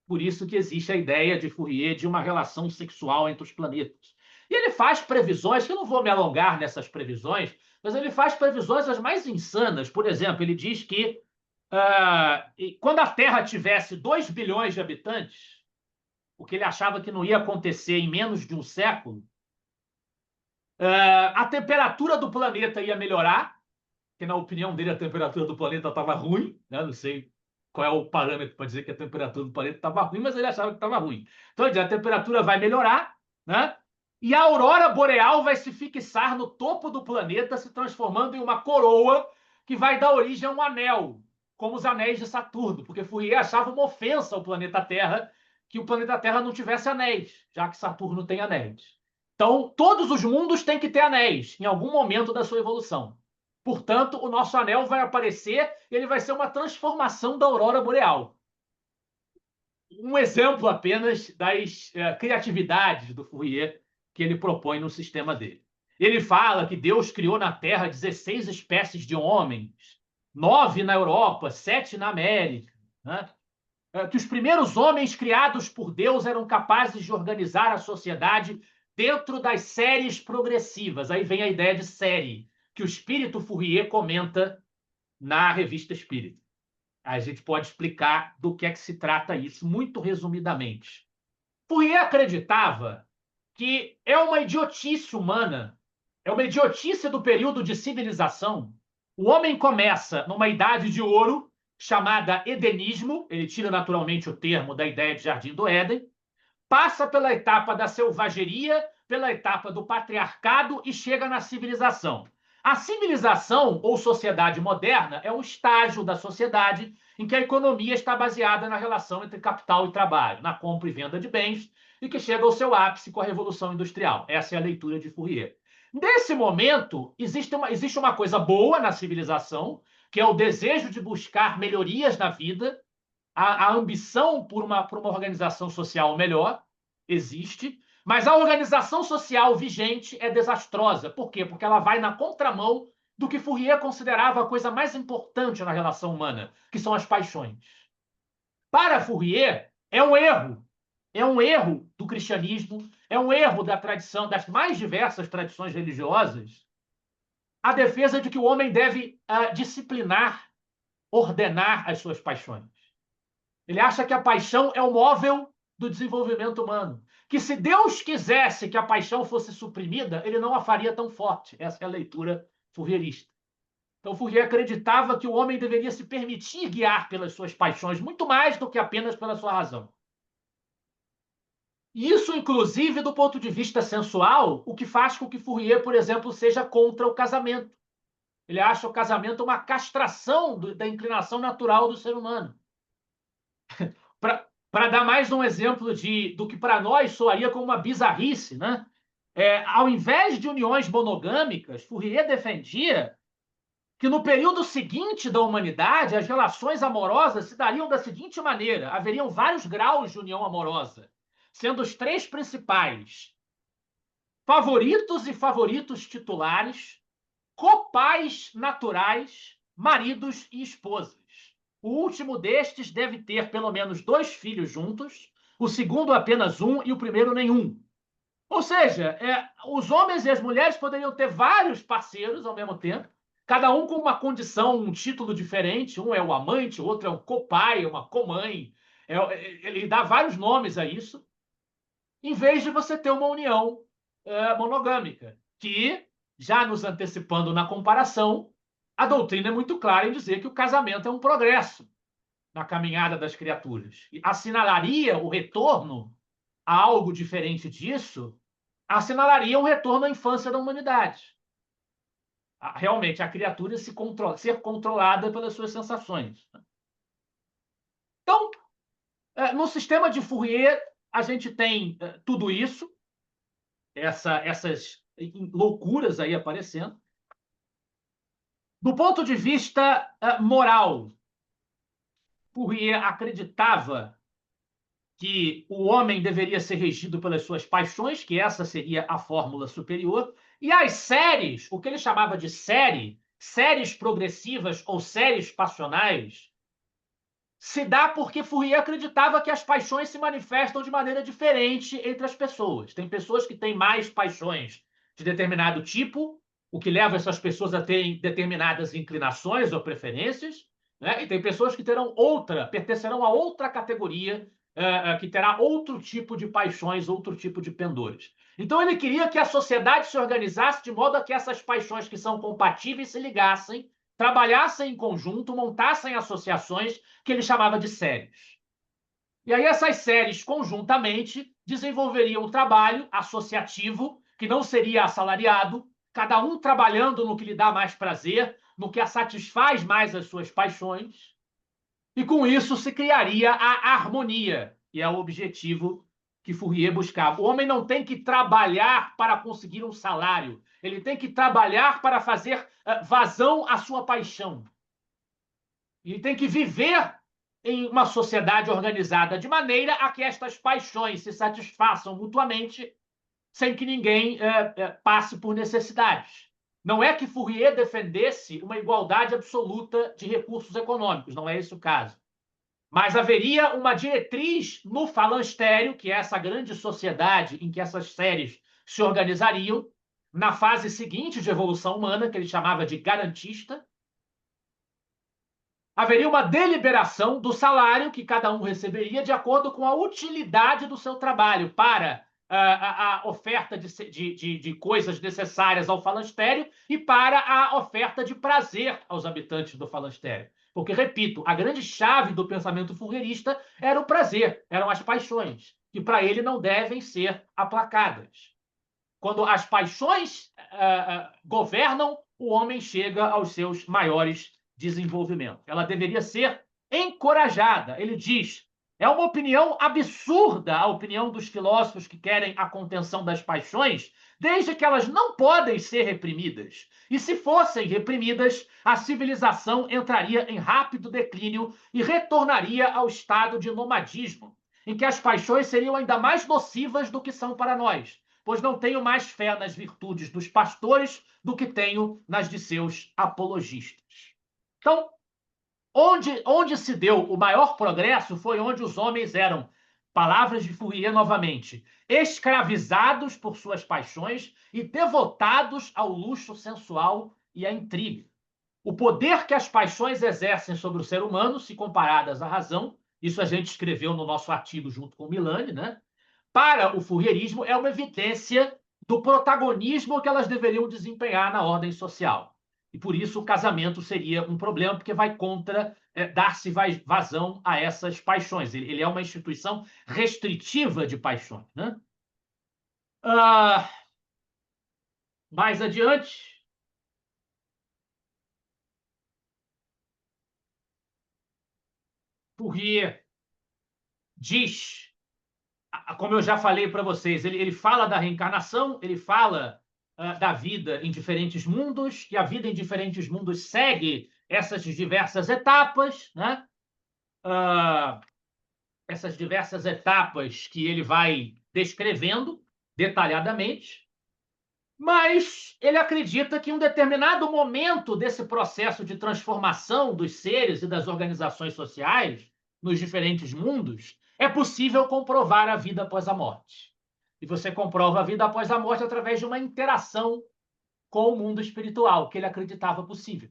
Por isso que existe a ideia de Fourier de uma relação sexual entre os planetas. E ele faz previsões, que eu não vou me alongar nessas previsões, mas ele faz previsões as mais insanas. Por exemplo, ele diz que quando a Terra tivesse 2 bilhões de habitantes, o que ele achava que não ia acontecer em menos de um século, a temperatura do planeta ia melhorar, que na opinião dele a temperatura do planeta estava ruim, né? Não sei qual é o parâmetro para dizer que a temperatura do planeta estava ruim, mas ele achava que estava ruim. Então, ele diz, a temperatura vai melhorar, né? E a aurora boreal vai se fixar no topo do planeta, se transformando em uma coroa que vai dar origem a um anel, como os anéis de Saturno, porque Fourier achava uma ofensa ao planeta Terra que o planeta Terra não tivesse anéis, já que Saturno tem anéis. Então, todos os mundos têm que ter anéis em algum momento da sua evolução. Portanto, o nosso anel vai aparecer e ele vai ser uma transformação da aurora boreal. Um exemplo apenas das criatividades do Fourier que ele propõe no sistema dele. Ele fala que Deus criou na Terra 16 espécies de homens, 9 na Europa, 7 na América, né? Que os primeiros homens criados por Deus eram capazes de organizar a sociedade dentro das séries progressivas. Aí vem a ideia de série, que o espírito Fourier comenta na Revista Espírita. A gente pode explicar do que é que se trata isso, muito resumidamente. Fourier acreditava que é uma idiotice humana, é uma idiotice do período de civilização. O homem começa numa idade de ouro, chamada hedonismo, ele tira naturalmente o termo da ideia de Jardim do Éden, passa pela etapa da selvageria, pela etapa do patriarcado e chega na civilização. A civilização ou sociedade moderna é um estágio da sociedade em que a economia está baseada na relação entre capital e trabalho, na compra e venda de bens, e que chega ao seu ápice com a Revolução Industrial. Essa é a leitura de Fourier. Nesse momento, existe uma coisa boa na civilização, que é o desejo de buscar melhorias na vida, a ambição por uma organização social melhor existe, mas a organização social vigente é desastrosa. Por quê? Porque ela vai na contramão do que Fourier considerava a coisa mais importante na relação humana, que são as paixões. Para Fourier, é um erro do cristianismo, é um erro da tradição, das mais diversas tradições religiosas, a defesa de que o homem deve disciplinar, ordenar as suas paixões. Ele acha que a paixão é o móvel do desenvolvimento humano. Que se Deus quisesse que a paixão fosse suprimida, ele não a faria tão forte. Essa é a leitura fourierista. Então, Fourier acreditava que o homem deveria se permitir guiar pelas suas paixões, muito mais do que apenas pela sua razão. Isso, inclusive, do ponto de vista sensual, o que faz com que Fourier, por exemplo, seja contra o casamento. Ele acha o casamento uma castração da inclinação natural do ser humano. Para dar mais um exemplo do que para nós soaria como uma bizarrice, né? Ao invés de uniões monogâmicas, Fourier defendia que no período seguinte da humanidade as relações amorosas se dariam da seguinte maneira: haveriam vários graus de união amorosa, sendo os 3 principais favoritos e favoritos titulares, copais naturais, maridos e esposas. O último destes deve ter pelo menos 2 filhos juntos, o segundo apenas um e o primeiro nenhum. Ou seja, os homens e as mulheres poderiam ter vários parceiros ao mesmo tempo, cada um com uma condição, um título diferente. Um é o amante, o outro é um copai, uma comãe. Ele dá vários nomes a isso, em vez de você ter uma união monogâmica, que, já nos antecipando na comparação, a doutrina é muito clara em dizer que o casamento é um progresso na caminhada das criaturas. E assinalaria o retorno a algo diferente disso, assinalaria um retorno à infância da humanidade. Realmente, a criatura ser controlada pelas suas sensações. Então, no sistema de Fourier, a gente tem tudo isso, essas loucuras aí aparecendo. Do ponto de vista moral, Fourier acreditava que o homem deveria ser regido pelas suas paixões, que essa seria a fórmula superior, e as séries, o que ele chamava de séries progressivas ou séries passionais, se dá porque Fourier acreditava que as paixões se manifestam de maneira diferente entre as pessoas. Tem pessoas que têm mais paixões de determinado tipo, o que leva essas pessoas a terem determinadas inclinações ou preferências, né? E tem pessoas que pertencerão a outra categoria, que terá outro tipo de paixões, outro tipo de pendores. Então ele queria que a sociedade se organizasse de modo a que essas paixões que são compatíveis se ligassem trabalhassem em conjunto, montassem associações que ele chamava de séries. E aí essas séries, conjuntamente, desenvolveriam um trabalho associativo, que não seria assalariado, cada um trabalhando no que lhe dá mais prazer, no que a satisfaz mais as suas paixões, e com isso se criaria a harmonia, e é o objetivo que Fourier buscava. O homem não tem que trabalhar para conseguir um salário, ele tem que trabalhar para fazer vazão à sua paixão. Ele tem que viver em uma sociedade organizada de maneira a que estas paixões se satisfaçam mutuamente sem que ninguém passe por necessidades. Não é que Fourier defendesse uma igualdade absoluta de recursos econômicos, não é esse o caso. Mas haveria uma diretriz no falanstério, que é essa grande sociedade em que essas séries se organizariam, na fase seguinte de evolução humana, que ele chamava de garantista. Haveria uma deliberação do salário que cada um receberia de acordo com a utilidade do seu trabalho para a oferta de coisas necessárias ao falanstério e para a oferta de prazer aos habitantes do falanstério. Porque, repito, a grande chave do pensamento fourierista era o prazer, eram as paixões, que para ele não devem ser aplacadas. Quando as paixões governam, o homem chega aos seus maiores desenvolvimentos. Ela deveria ser encorajada. Ele diz, é uma opinião absurda a opinião dos filósofos que querem a contenção das paixões, desde que elas não podem ser reprimidas. E se fossem reprimidas, a civilização entraria em rápido declínio e retornaria ao estado de nomadismo, em que as paixões seriam ainda mais nocivas do que são para nós, pois não tenho mais fé nas virtudes dos pastores do que tenho nas de seus apologistas. Então, onde se deu o maior progresso foi onde os homens eram, palavras de Fourier novamente, escravizados por suas paixões e devotados ao luxo sensual e à intriga. O poder que as paixões exercem sobre o ser humano, se comparadas à razão, isso a gente escreveu no nosso artigo junto com o Milani, né? Para o fourierismo, é uma evidência do protagonismo que elas deveriam desempenhar na ordem social. E por isso o casamento seria um problema, porque vai contra dar-se vazão a essas paixões. Ele é uma instituição restritiva de paixões. Né? Mais adiante, Fourier diz, como eu já falei para vocês, ele fala da reencarnação, ele fala da vida em diferentes mundos, e a vida em diferentes mundos segue essas diversas etapas, né? Essas diversas etapas que ele vai descrevendo detalhadamente, mas ele acredita que em um determinado momento desse processo de transformação dos seres e das organizações sociais nos diferentes mundos, é possível comprovar a vida após a morte. E você comprova a vida após a morte através de uma interação com o mundo espiritual, que ele acreditava possível.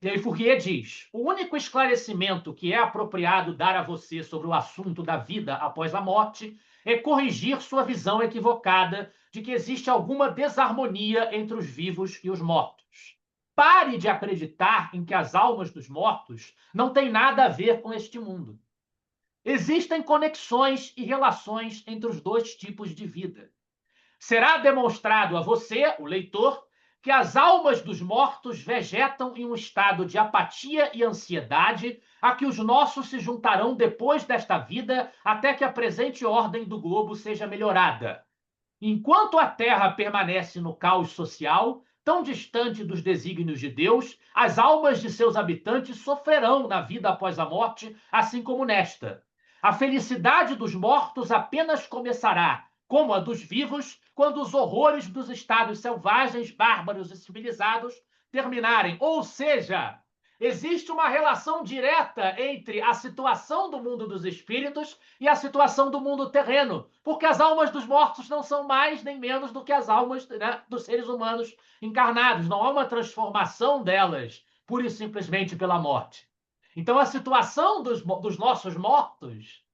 E aí Fourier diz, o único esclarecimento que é apropriado dar a você sobre o assunto da vida após a morte é corrigir sua visão equivocada de que existe alguma desarmonia entre os vivos e os mortos. Pare de acreditar em que as almas dos mortos não têm nada a ver com este mundo. Existem conexões e relações entre os dois tipos de vida. Será demonstrado a você, o leitor, que as almas dos mortos vegetam em um estado de apatia e ansiedade, a que os nossos se juntarão depois desta vida, até que a presente ordem do globo seja melhorada. Enquanto a Terra permanece no caos social, tão distante dos desígnios de Deus, as almas de seus habitantes sofrerão na vida após a morte, assim como nesta. A felicidade dos mortos apenas começará, como a dos vivos, quando os horrores dos estados selvagens, bárbaros e civilizados terminarem. Ou seja, existe uma relação direta entre a situação do mundo dos espíritos e a situação do mundo terreno, porque as almas dos mortos não são mais nem menos do que as almas, né, dos seres humanos encarnados. Não há uma transformação delas, pura e simplesmente pela morte. Então, a situação dos nossos mortos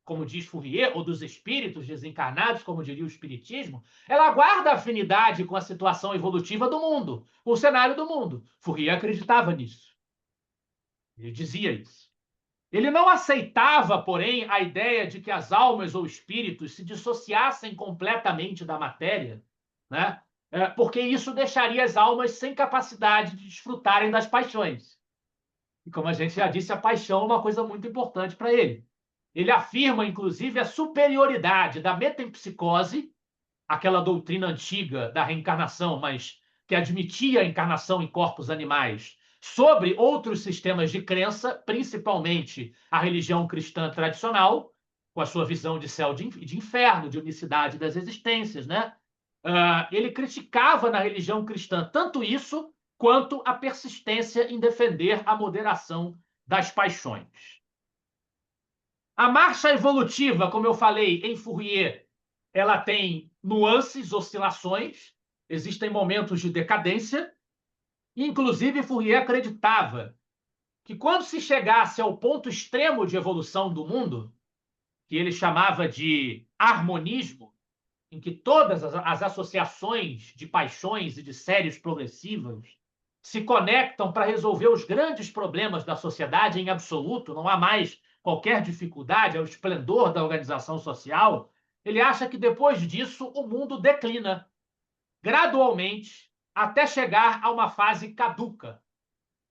como diz Fourier, ou dos espíritos desencarnados, como diria o Espiritismo, ela guarda afinidade com a situação evolutiva do mundo, com o cenário do mundo. Fourier acreditava nisso. Ele dizia isso. Ele não aceitava, porém, a ideia de que as almas ou espíritos se dissociassem completamente da matéria, né? Porque isso deixaria as almas sem capacidade de desfrutarem das paixões. E como a gente já disse, a paixão é uma coisa muito importante para ele. Ele afirma, inclusive, a superioridade da metempsicose, aquela doutrina antiga da reencarnação, mas que admitia a encarnação em corpos animais, sobre outros sistemas de crença, principalmente a religião cristã tradicional, com a sua visão de céu e de inferno, de unicidade das existências, né? Ele criticava na religião cristã tanto isso quanto a persistência em defender a moderação das paixões. A marcha evolutiva, como eu falei, em Fourier, ela tem nuances, oscilações, existem momentos de decadência, e, inclusive, Fourier acreditava que quando se chegasse ao ponto extremo de evolução do mundo, que ele chamava de harmonismo, em que todas as associações de paixões e de séries progressivas se conectam para resolver os grandes problemas da sociedade em absoluto, não há mais qualquer dificuldade, é o esplendor da organização social, ele acha que depois disso o mundo declina gradualmente até chegar a uma fase caduca.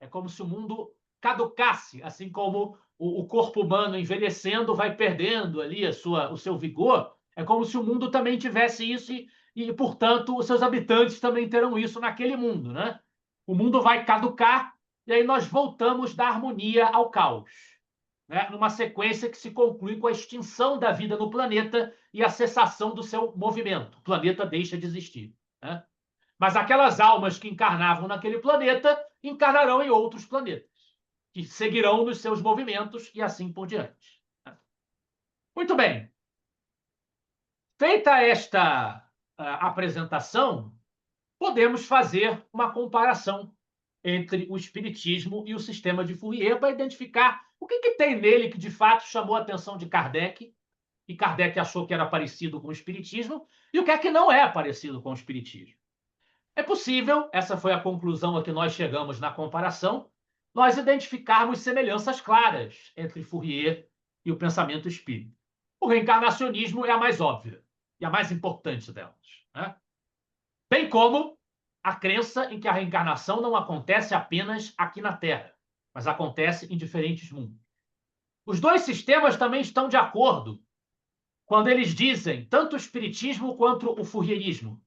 É como se o mundo caducasse, assim como o corpo humano envelhecendo vai perdendo ali o seu vigor. É como se o mundo também tivesse isso e, portanto, os seus habitantes também terão isso naquele mundo, né? O mundo vai caducar e aí nós voltamos da harmonia ao caos, né? Numa sequência que se conclui com a extinção da vida no planeta e a cessação do seu movimento. O planeta deixa de existir, né? Mas aquelas almas que encarnavam naquele planeta encarnarão em outros planetas, que seguirão nos seus movimentos e assim por diante. Muito bem. Feita esta apresentação, podemos fazer uma comparação entre o Espiritismo e o sistema de Fourier para identificar o que tem nele que de fato chamou a atenção de Kardec, e Kardec achou que era parecido com o Espiritismo, e o que é que não é parecido com o Espiritismo. É possível, essa foi a conclusão a que nós chegamos na comparação, nós identificarmos semelhanças claras entre Fourier e o pensamento espírita. O reencarnacionismo é a mais óbvia e a mais importante delas, né? Bem como a crença em que a reencarnação não acontece apenas aqui na Terra, mas acontece em diferentes mundos. Os dois sistemas também estão de acordo quando eles dizem, tanto o espiritismo quanto o fourierismo,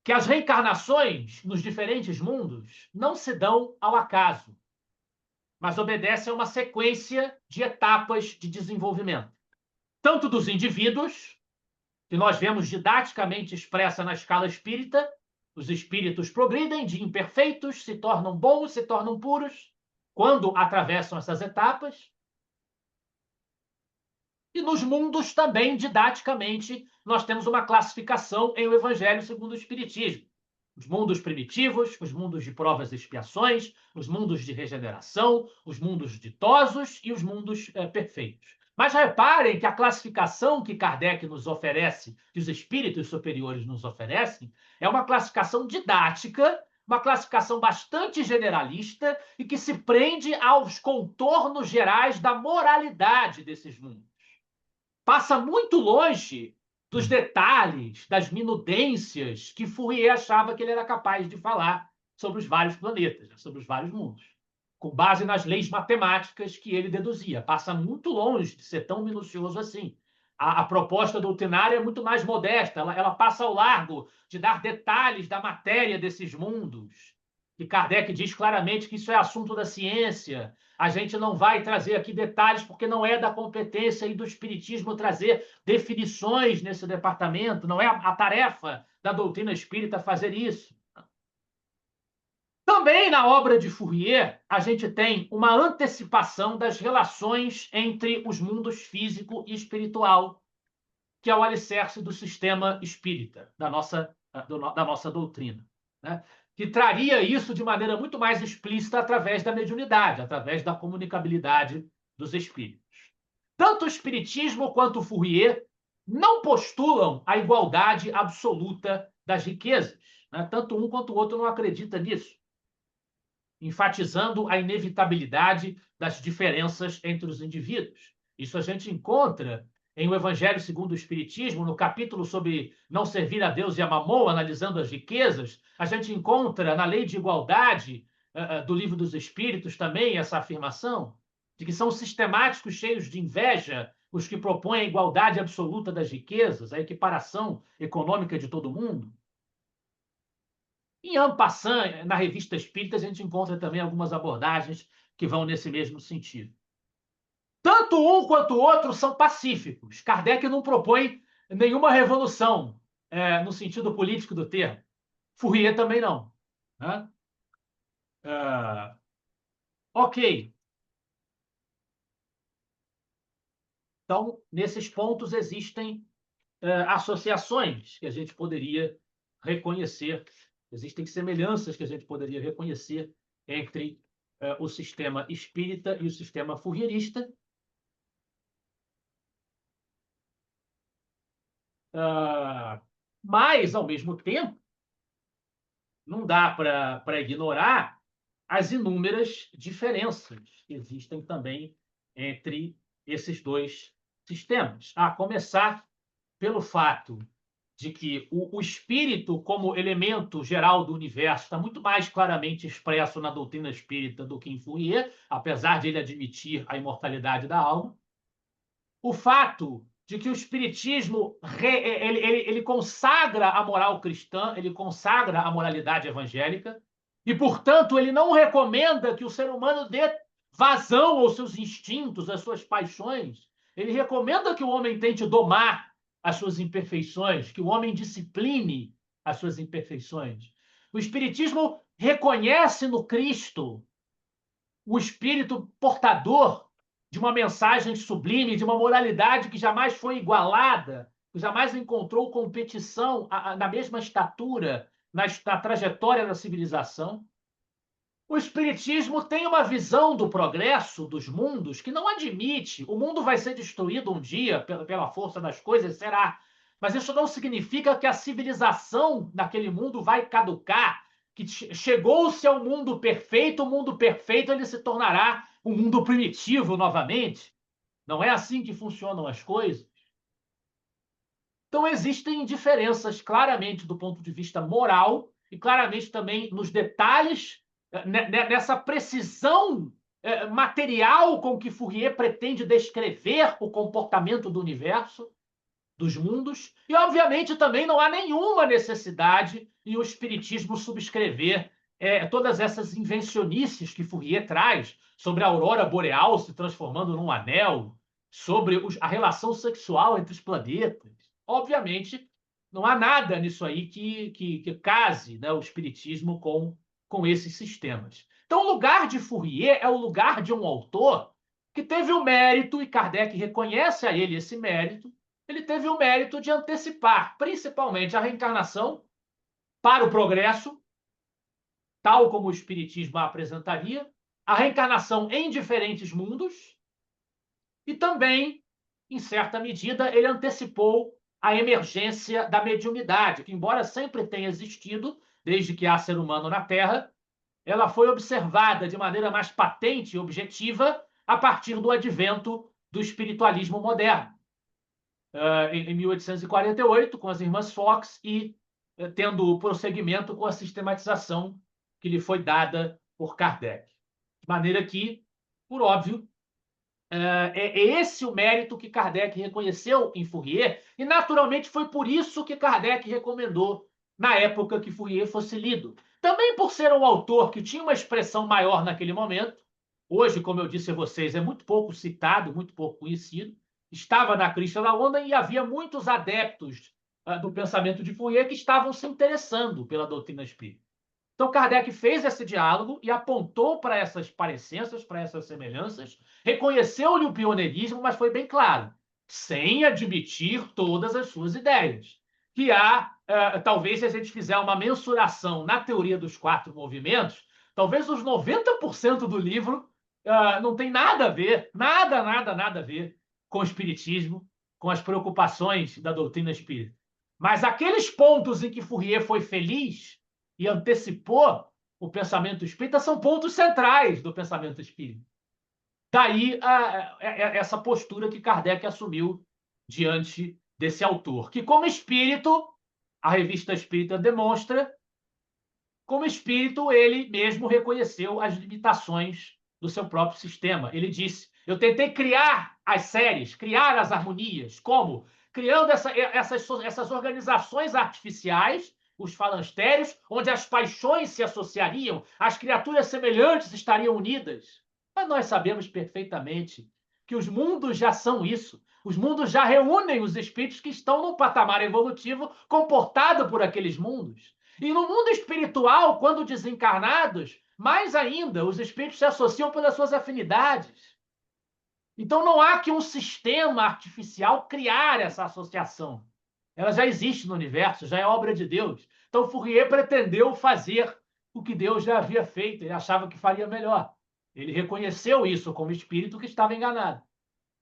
que as reencarnações nos diferentes mundos não se dão ao acaso, mas obedecem a uma sequência de etapas de desenvolvimento, tanto dos indivíduos, que nós vemos didaticamente expressa na escala espírita, os espíritos progridem de imperfeitos, se tornam bons, se tornam puros, quando atravessam essas etapas. E nos mundos também, didaticamente, nós temos uma classificação em o Evangelho segundo o Espiritismo. Os mundos primitivos, os mundos de provas e expiações, os mundos de regeneração, os mundos ditosos e os mundos perfeitos. Mas reparem que a classificação que Kardec nos oferece, que os espíritos superiores nos oferecem, é uma classificação didática, uma classificação bastante generalista e que se prende aos contornos gerais da moralidade desses mundos. Passa muito longe dos detalhes, das minudências que Fourier achava que ele era capaz de falar sobre os vários planetas, sobre os vários mundos, com base nas leis matemáticas que ele deduzia. Passa muito longe de ser tão minucioso assim. A proposta doutrinária é muito mais modesta, ela passa ao largo de dar detalhes da matéria desses mundos. E Kardec diz claramente que isso é assunto da ciência. A gente não vai trazer aqui detalhes porque não é da competência e do espiritismo trazer definições nesse departamento, não é a tarefa da doutrina espírita fazer isso. Também na obra de Fourier, a gente tem uma antecipação das relações entre os mundos físico e espiritual, que é o alicerce do sistema espírita, da nossa doutrina, né? Que traria isso de maneira muito mais explícita através da mediunidade, através da comunicabilidade dos espíritos. tanto o Espiritismo quanto o Fourier não postulam a igualdade absoluta das riquezas, né? Tanto um quanto o outro não acredita nisso, enfatizando a inevitabilidade das diferenças entre os indivíduos. Isso a gente encontra em O Evangelho segundo o Espiritismo, no capítulo sobre não servir a Deus e a Mamon, analisando as riquezas. A gente encontra na Lei de Igualdade do Livro dos Espíritos também essa afirmação de que são sistemáticos, cheios de inveja, os que propõem a igualdade absoluta das riquezas, a equiparação econômica de todo mundo. Em en passant, na Revista Espírita, a gente encontra também algumas abordagens que vão nesse mesmo sentido. Tanto um quanto o outro são pacíficos. Kardec não propõe nenhuma revolução, no sentido político do termo. Fourier também não. Né? Ok. Então, nesses pontos existem associações que a gente poderia reconhecer, existem semelhanças que a gente poderia reconhecer entre o sistema espírita e o sistema fourierista. Mas, ao mesmo tempo, não dá para ignorar as inúmeras diferenças que existem também entre esses dois sistemas. A começar pelo fato de que o espírito, como elemento geral do universo, está muito mais claramente expresso na doutrina espírita do que em Fourier, apesar de ele admitir a imortalidade da alma. O fato de que o espiritismo ele consagra a moral cristã, ele consagra a moralidade evangélica, e, portanto, ele não recomenda que o ser humano dê vazão aos seus instintos, às suas paixões. Ele recomenda que o homem tente domar as suas imperfeições, que o homem discipline as suas imperfeições. O espiritismo reconhece no Cristo o espírito portador de uma mensagem sublime, de uma moralidade que jamais foi igualada, que jamais encontrou competição na mesma estatura, na trajetória da civilização. O Espiritismo tem uma visão do progresso dos mundos que não admite o mundo vai ser destruído um dia pela força das coisas, será. Mas isso não significa que a civilização naquele mundo vai caducar, que chegou-se ao mundo perfeito, o mundo perfeito ele se tornará um mundo primitivo novamente. Não é assim que funcionam as coisas. Então, existem diferenças claramente do ponto de vista moral e claramente também nos detalhes, nessa precisão material com que Fourier pretende descrever o comportamento do universo, dos mundos, e, obviamente, também não há nenhuma necessidade em o Espiritismo subscrever todas essas invencionices que Fourier traz sobre a aurora boreal se transformando num anel, sobre a relação sexual entre os planetas. Obviamente, não há nada nisso aí que case, né, o Espiritismo com esses sistemas. Então, o lugar de Fourier é o lugar de um autor que teve o mérito, e Kardec reconhece a ele esse mérito, ele teve o mérito de antecipar, principalmente, a reencarnação para o progresso, tal como o Espiritismo a apresentaria, a reencarnação em diferentes mundos, e também, em certa medida, ele antecipou a emergência da mediunidade, que, embora sempre tenha existido, desde que há ser humano na Terra, ela foi observada de maneira mais patente e objetiva a partir do advento do espiritualismo moderno. Em 1848, com as irmãs Fox, e tendo prosseguimento com a sistematização que lhe foi dada por Kardec. De maneira que, por óbvio, é esse o mérito que Kardec reconheceu em Fourier, e naturalmente foi por isso que Kardec recomendou, na época que Fourier fosse lido. Também por ser um autor que tinha uma expressão maior naquele momento, hoje, como eu disse a vocês, é muito pouco citado, muito pouco conhecido, estava na crista da onda e havia muitos adeptos do pensamento de Fourier que estavam se interessando pela doutrina espírita. Então, Kardec fez esse diálogo e apontou para essas parecenças, para essas semelhanças, reconheceu-lhe o pioneirismo, mas foi bem claro, sem admitir todas as suas ideias. Que há, talvez, se a gente fizer uma mensuração na teoria dos 4 movimentos, talvez os 90% do livro não tem nada a ver, nada a ver com o espiritismo, com as preocupações da doutrina espírita. Mas aqueles pontos em que Fourier foi feliz e antecipou o pensamento espírita são pontos centrais do pensamento espírita. Daí essa postura que Kardec assumiu diante desse autor, que, como espírito, a Revista Espírita demonstra, como espírito, ele mesmo reconheceu as limitações do seu próprio sistema. Ele disse: eu tentei criar as séries, criar as harmonias. Como? Criando essas organizações artificiais, os falanctérios, onde as paixões se associariam, as criaturas semelhantes estariam unidas. Mas nós sabemos perfeitamente que os mundos já são isso. Os mundos já reúnem os espíritos que estão num patamar evolutivo comportado por aqueles mundos. E no mundo espiritual, quando desencarnados, mais ainda, os espíritos se associam pelas suas afinidades. Então não há que um sistema artificial criar essa associação. Ela já existe no universo, já é obra de Deus. Então Fourier pretendeu fazer o que Deus já havia feito, ele achava que faria melhor. Ele reconheceu isso como espírito que estava enganado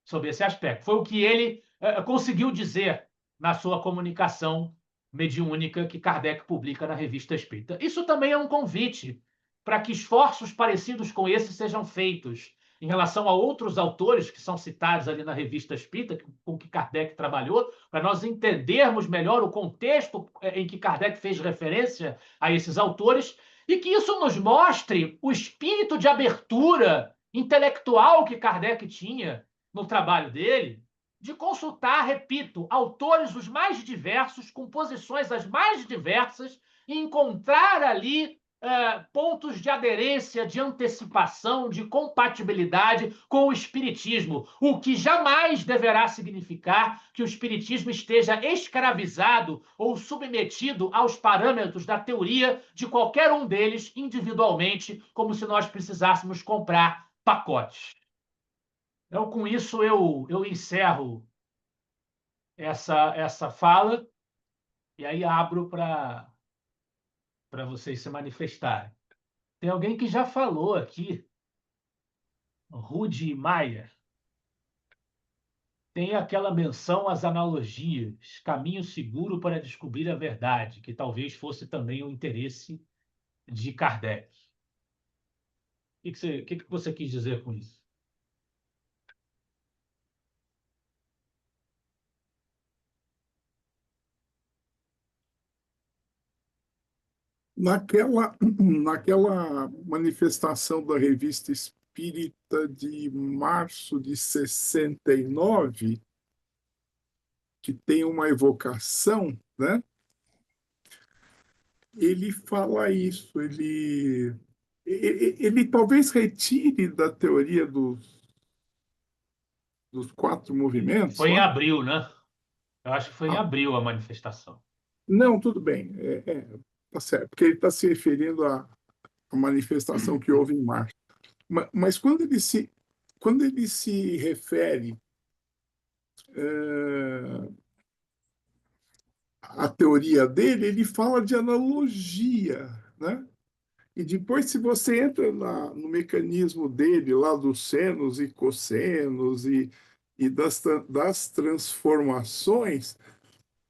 sobre esse aspecto. Foi o que ele conseguiu dizer na sua comunicação mediúnica que Kardec publica na Revista Espírita. Isso também é um convite para que esforços parecidos com esse sejam feitos em relação a outros autores que são citados ali na Revista Espírita, com que Kardec trabalhou, para nós entendermos melhor o contexto em que Kardec fez referência a esses autores, e que isso nos mostre o espírito de abertura intelectual que Kardec tinha no trabalho dele, de consultar, repito, autores os mais diversos, com posições as mais diversas, e encontrar ali pontos de aderência, de antecipação, de compatibilidade com o espiritismo, o que jamais deverá significar que o espiritismo esteja escravizado ou submetido aos parâmetros da teoria de qualquer um deles individualmente, como se nós precisássemos comprar pacotes. Então, com isso, eu encerro essa fala e aí abro para vocês se manifestarem. Tem alguém que já falou aqui, Rudi Maia, tem aquela menção às analogias, caminho seguro para descobrir a verdade, que talvez fosse também o interesse de Kardec. O que você quis dizer com isso? Naquela manifestação da Revista Espírita de março de 69, que tem uma evocação, né? Ele fala isso, ele talvez retire da teoria dos quatro movimentos Foi em lá. abril, né? Eu acho que foi em abril a manifestação. Não, tudo bem, tá certo, porque ele está se referindo à manifestação que houve em março. Mas quando ele se refere à teoria dele, ele fala de analogia, né? E depois, se você entra no mecanismo dele, lá dos senos e cossenos e das transformações,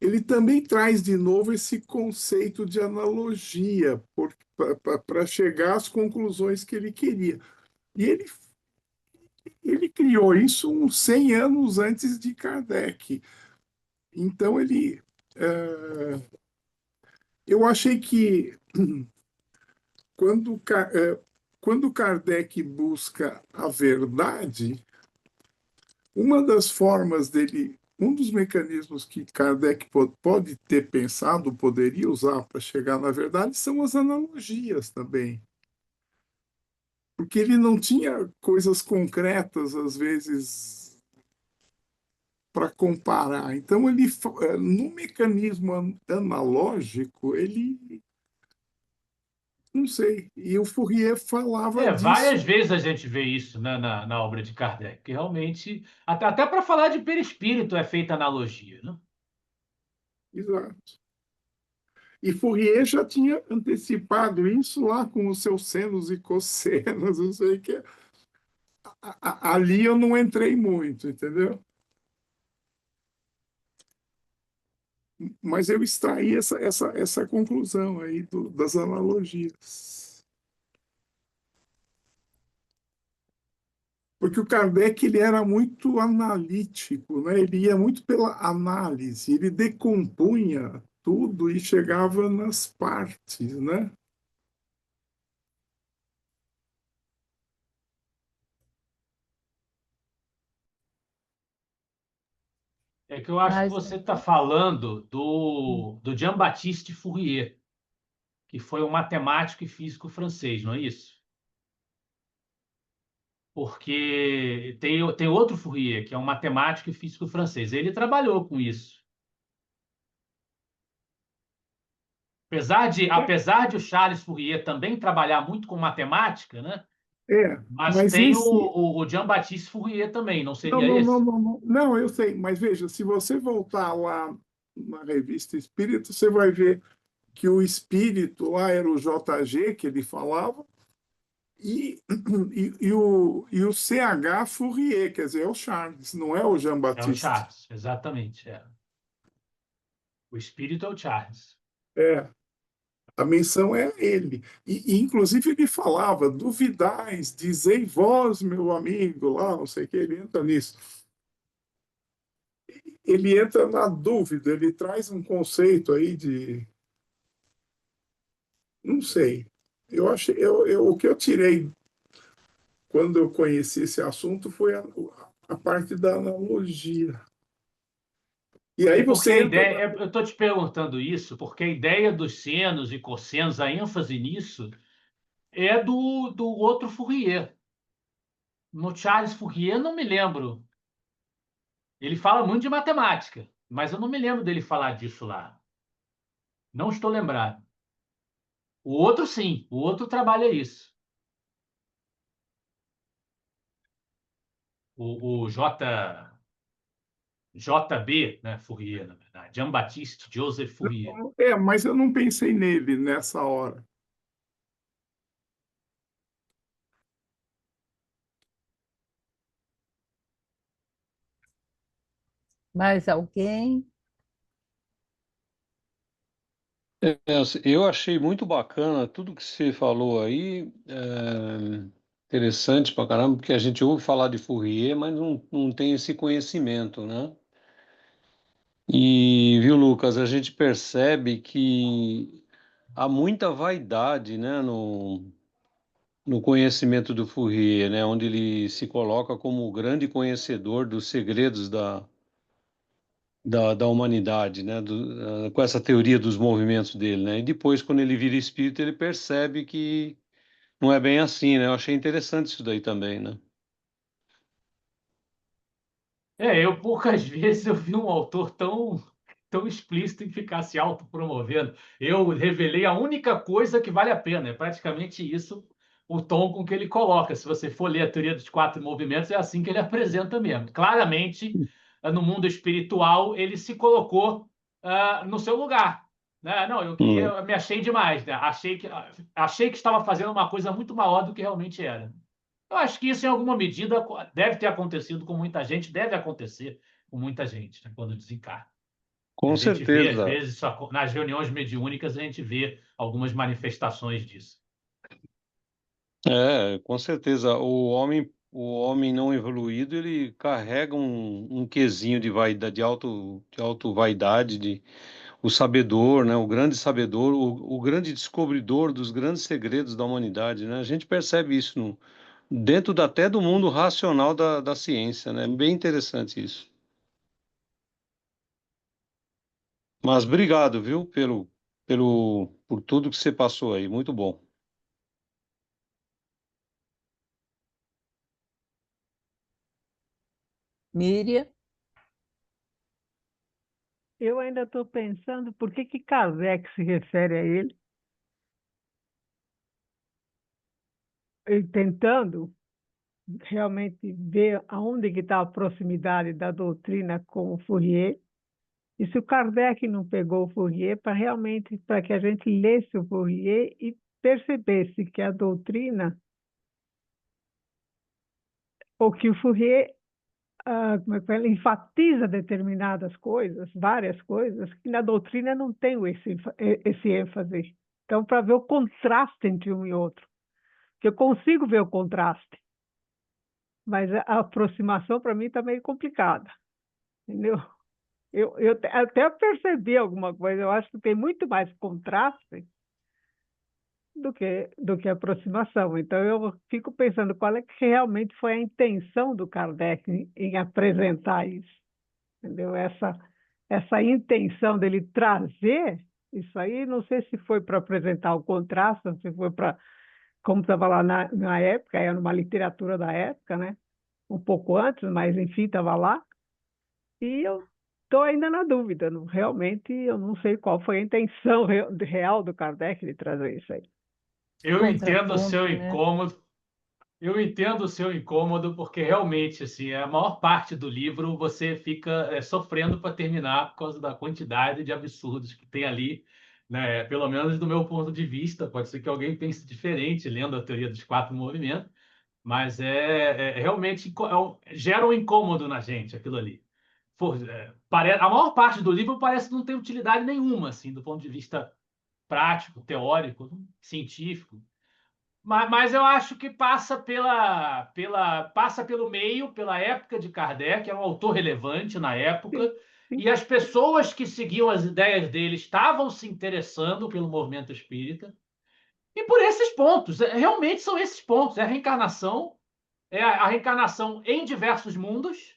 ele também traz de novo esse conceito de analogia para chegar às conclusões que ele queria. E ele criou isso uns 100 anos antes de Kardec. Então, eu achei que quando, quando Kardec busca a verdade, uma das formas dele, um dos mecanismos que Kardec pode ter pensado, poderia usar para chegar na verdade, são as analogias também. Porque ele não tinha coisas concretas, às vezes, para comparar. Então, no mecanismo analógico, ele não sei. E o Fourier falava Várias disso. vezes a gente vê isso, né, na obra de Kardec, que realmente, até para falar de perispírito é feita analogia, né? Exato. E Fourier já tinha antecipado isso lá com os seus senos e cossenos, não sei o que. Ali eu não entrei muito, entendeu? mas eu extraí essa conclusão aí das analogias. Porque o Kardec ele era muito analítico, né? Ele ia muito pela análise, ele decompunha tudo e chegava nas partes, né? É que eu acho que Mas você está falando do Jean-Baptiste Fourier, que foi um matemático e físico francês, não é isso? Porque tem outro Fourier, que é um matemático e físico francês. Ele trabalhou com isso. Apesar de o Charles Fourier também trabalhar muito com matemática, né? Mas Mas tem esse. o Jean-Baptiste Fourier também, não Não, seria não, não, esse? não, não. Não, eu sei, mas veja, se você voltar lá na revista Espírita, você vai ver que o espírito lá era o JG, que ele falava, e, e o CH Fourier, quer dizer, é o Charles, não é o É o Jean-Baptiste. Charles, exatamente. É. O espírito é o Charles. É, a menção é ele. E, inclusive, ele falava: duvidais, dizei vós, meu amigo, lá, não sei o que, ele entra nisso. Ele entra na dúvida, ele traz um conceito aí de. Não sei. Eu achei, o que eu tirei quando eu conheci esse assunto foi a parte da analogia. E aí É porque a você entra. ideia, eu estou te perguntando isso, porque a ideia dos senos e cossenos, a ênfase nisso, é do outro Fourier. No Charles Fourier, não me lembro. Ele fala muito de matemática, mas eu não me lembro dele falar disso lá. Não estou lembrado. O outro, sim, o outro trabalha isso. O JB, né, Fourier, na verdade. Jean-Baptiste Joseph Fourier. Mas eu não pensei nele nessa hora. mais alguém? Eu achei muito bacana tudo que você falou aí, interessante pra caramba, porque a gente ouve falar de Fourier, mas não tem esse conhecimento, né? E, viu, Lucas, a gente percebe que há muita vaidade, né, no conhecimento do Fourier, né, onde ele se coloca como o grande conhecedor dos segredos da humanidade, né, com essa teoria dos movimentos dele, né, e depois, quando ele vira espírito, ele percebe que não é bem assim, né, eu achei interessante isso daí também, né. Eu poucas vezes eu vi um autor tão explícito em ficar se autopromovendo. Eu revelei a única coisa que vale a pena. É praticamente isso o tom com que ele coloca. Se você for ler a teoria dos quatro movimentos, é assim que ele apresenta mesmo. Claramente, no mundo espiritual, ele se colocou no seu lugar. Né? Não, Hum. eu me achei demais. Né? Achei que estava fazendo uma coisa muito maior do que realmente era. Eu acho que isso, em alguma medida, deve ter acontecido com muita gente, deve acontecer com muita gente, né, quando desencarna. A Com gente vê, às certeza, vezes, nas reuniões mediúnicas, a gente vê algumas manifestações disso. com certeza, o homem não evoluído, ele carrega um quesinho de vaidade, de auto vaidade, o sabedor, né, o grande sabedor, o grande descobridor dos grandes segredos da humanidade, né, a gente percebe isso dentro até do mundo racional da ciência, né? Bem interessante isso. Mas obrigado, viu, por tudo que você passou aí. Muito bom. Miriam? Eu ainda estou pensando por que Kardec se refere a ele, e tentando realmente ver aonde que está a proximidade da doutrina com o Fourier. E se o Kardec não pegou o Fourier para que a gente lesse o Fourier e percebesse que a doutrina, ou que o Fourier como é que fala? Enfatiza determinadas coisas, várias coisas, que na doutrina não tem esse ênfase. Então, para ver o contraste entre um e outro, que eu consigo ver o contraste, mas a aproximação para mim está meio complicada, entendeu? Eu até percebi alguma coisa, eu acho que tem muito mais contraste do que aproximação. Então, eu fico pensando qual é que realmente foi a intenção do Kardec em apresentar isso, entendeu? Essa intenção dele trazer isso aí, não sei se foi para apresentar o contraste, se foi para, como estava lá na época, era uma literatura da época, né? Um pouco antes, mas enfim, estava lá. E eu estou ainda na dúvida, realmente eu não sei qual foi a intenção real do Kardec de trazer isso aí. Eu entendo o seu Contraponto, né? incômodo. Eu entendo o seu incômodo, porque realmente, assim, a maior parte do livro você fica sofrendo para terminar por causa da quantidade de absurdos que tem ali, né? Pelo menos do meu ponto de vista, pode ser que alguém pense diferente lendo a teoria dos quatro movimentos, mas realmente gera um incômodo na gente aquilo ali. A maior parte do livro parece que não tem utilidade nenhuma, assim, do ponto de vista prático, teórico, científico. Mas eu acho que passa pelo meio, pela época de Kardec, é um autor relevante na época, Sim. e as pessoas que seguiam as ideias dele estavam se interessando pelo movimento espírita. E por esses pontos, realmente são esses pontos. É a reencarnação em diversos mundos,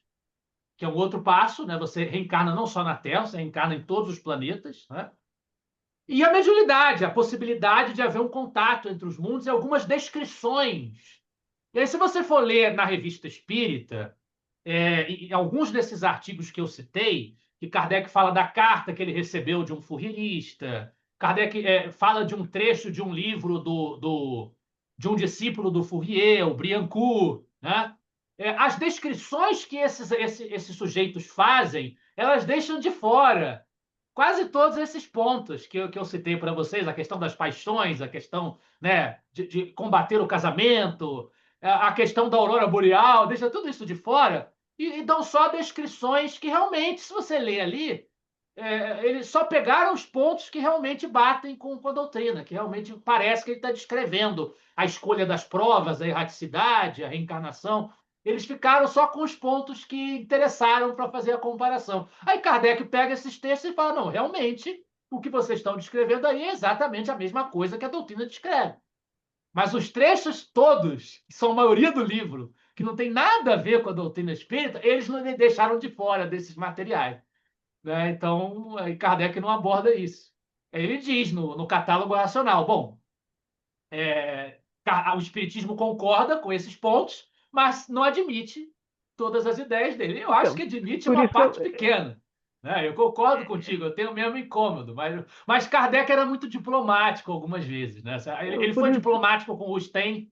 que é um outro passo, né? Você reencarna não só na Terra, você reencarna em todos os planetas, né? E a mediunidade, a possibilidade de haver um contato entre os mundos e algumas descrições. E aí, se você for ler na Revista Espírita, e alguns desses artigos que eu citei, que Kardec fala da carta que ele recebeu de um fourrierista, Kardec fala de um trecho de um livro de um discípulo do Fourier, o Briancourt, né? As descrições que esses sujeitos fazem, elas deixam de fora quase todos esses pontos que eu citei para vocês, a questão das paixões, a questão, né, de combater o casamento, a questão da aurora boreal, deixa tudo isso de fora e dão só descrições que realmente, se você ler ali, eles só pegaram os pontos que realmente batem com a doutrina, que realmente parece que ele está descrevendo a escolha das provas, a erraticidade, a reencarnação. Eles ficaram só com os pontos que interessaram para fazer a comparação. Aí Kardec pega esses textos e fala: não, realmente, o que vocês estão descrevendo aí é exatamente a mesma coisa que a doutrina descreve. Mas os trechos todos, que são a maioria do livro, que não tem nada a ver com a doutrina espírita, eles não deixaram de fora desses materiais, né? Então, aí Kardec não aborda isso. Ele diz no Catálogo Racional: bom, o Espiritismo concorda com esses pontos, mas não admite todas as ideias dele. Eu acho Então, que admite por uma isso parte pequena. Né? Eu concordo contigo, eu tenho o mesmo incômodo, mas Kardec era muito diplomático algumas vezes. Né? Ele por foi isso, diplomático com o Rustem,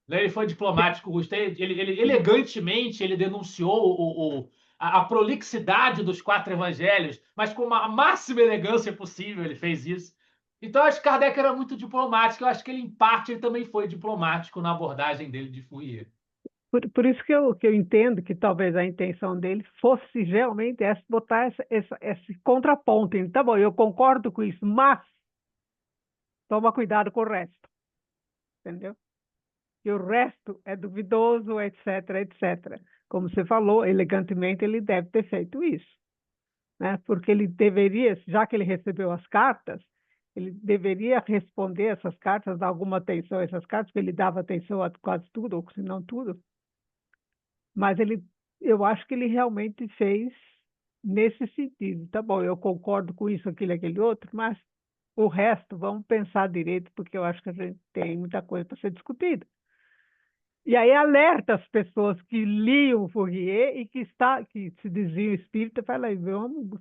né? Ele foi diplomático com o Rustem, ele elegantemente ele denunciou a prolixidade dos quatro evangelhos, mas com a máxima elegância possível ele fez isso. Então, eu acho que Kardec era muito diplomático. Eu acho que ele, em parte, ele também foi diplomático na abordagem dele de Fourier. por isso que eu entendo que talvez a intenção dele fosse realmente essa, botar esse contraponto. Tá bom, eu concordo com isso, mas toma cuidado com o resto, entendeu? E o resto é duvidoso, etc, etc. Como você falou, elegantemente ele deve ter feito isso, né? Porque ele deveria, já que ele recebeu as cartas, ele deveria responder essas cartas, dar alguma atenção a essas cartas, porque ele dava atenção a quase tudo, ou se não tudo. Mas eu acho que ele realmente fez nesse sentido. Tá bom, eu concordo com isso, aquilo, aquele outro, mas o resto, vamos pensar direito, porque eu acho que a gente tem muita coisa para ser discutida. E aí alerta as pessoas que liam o Fourier e que se diziam espírita, fala aí, vamos.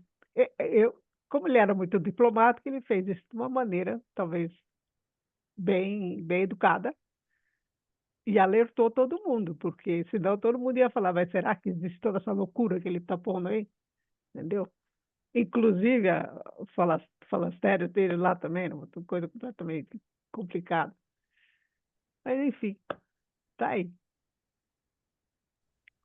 Como ele era muito diplomático, ele fez isso de uma maneira, talvez, bem educada, e alertou todo mundo, porque senão todo mundo ia falar, mas será que existe toda essa loucura que ele está pondo aí? Entendeu? Inclusive, o falastério dele lá também, uma coisa completamente complicada. Mas, enfim, tá aí.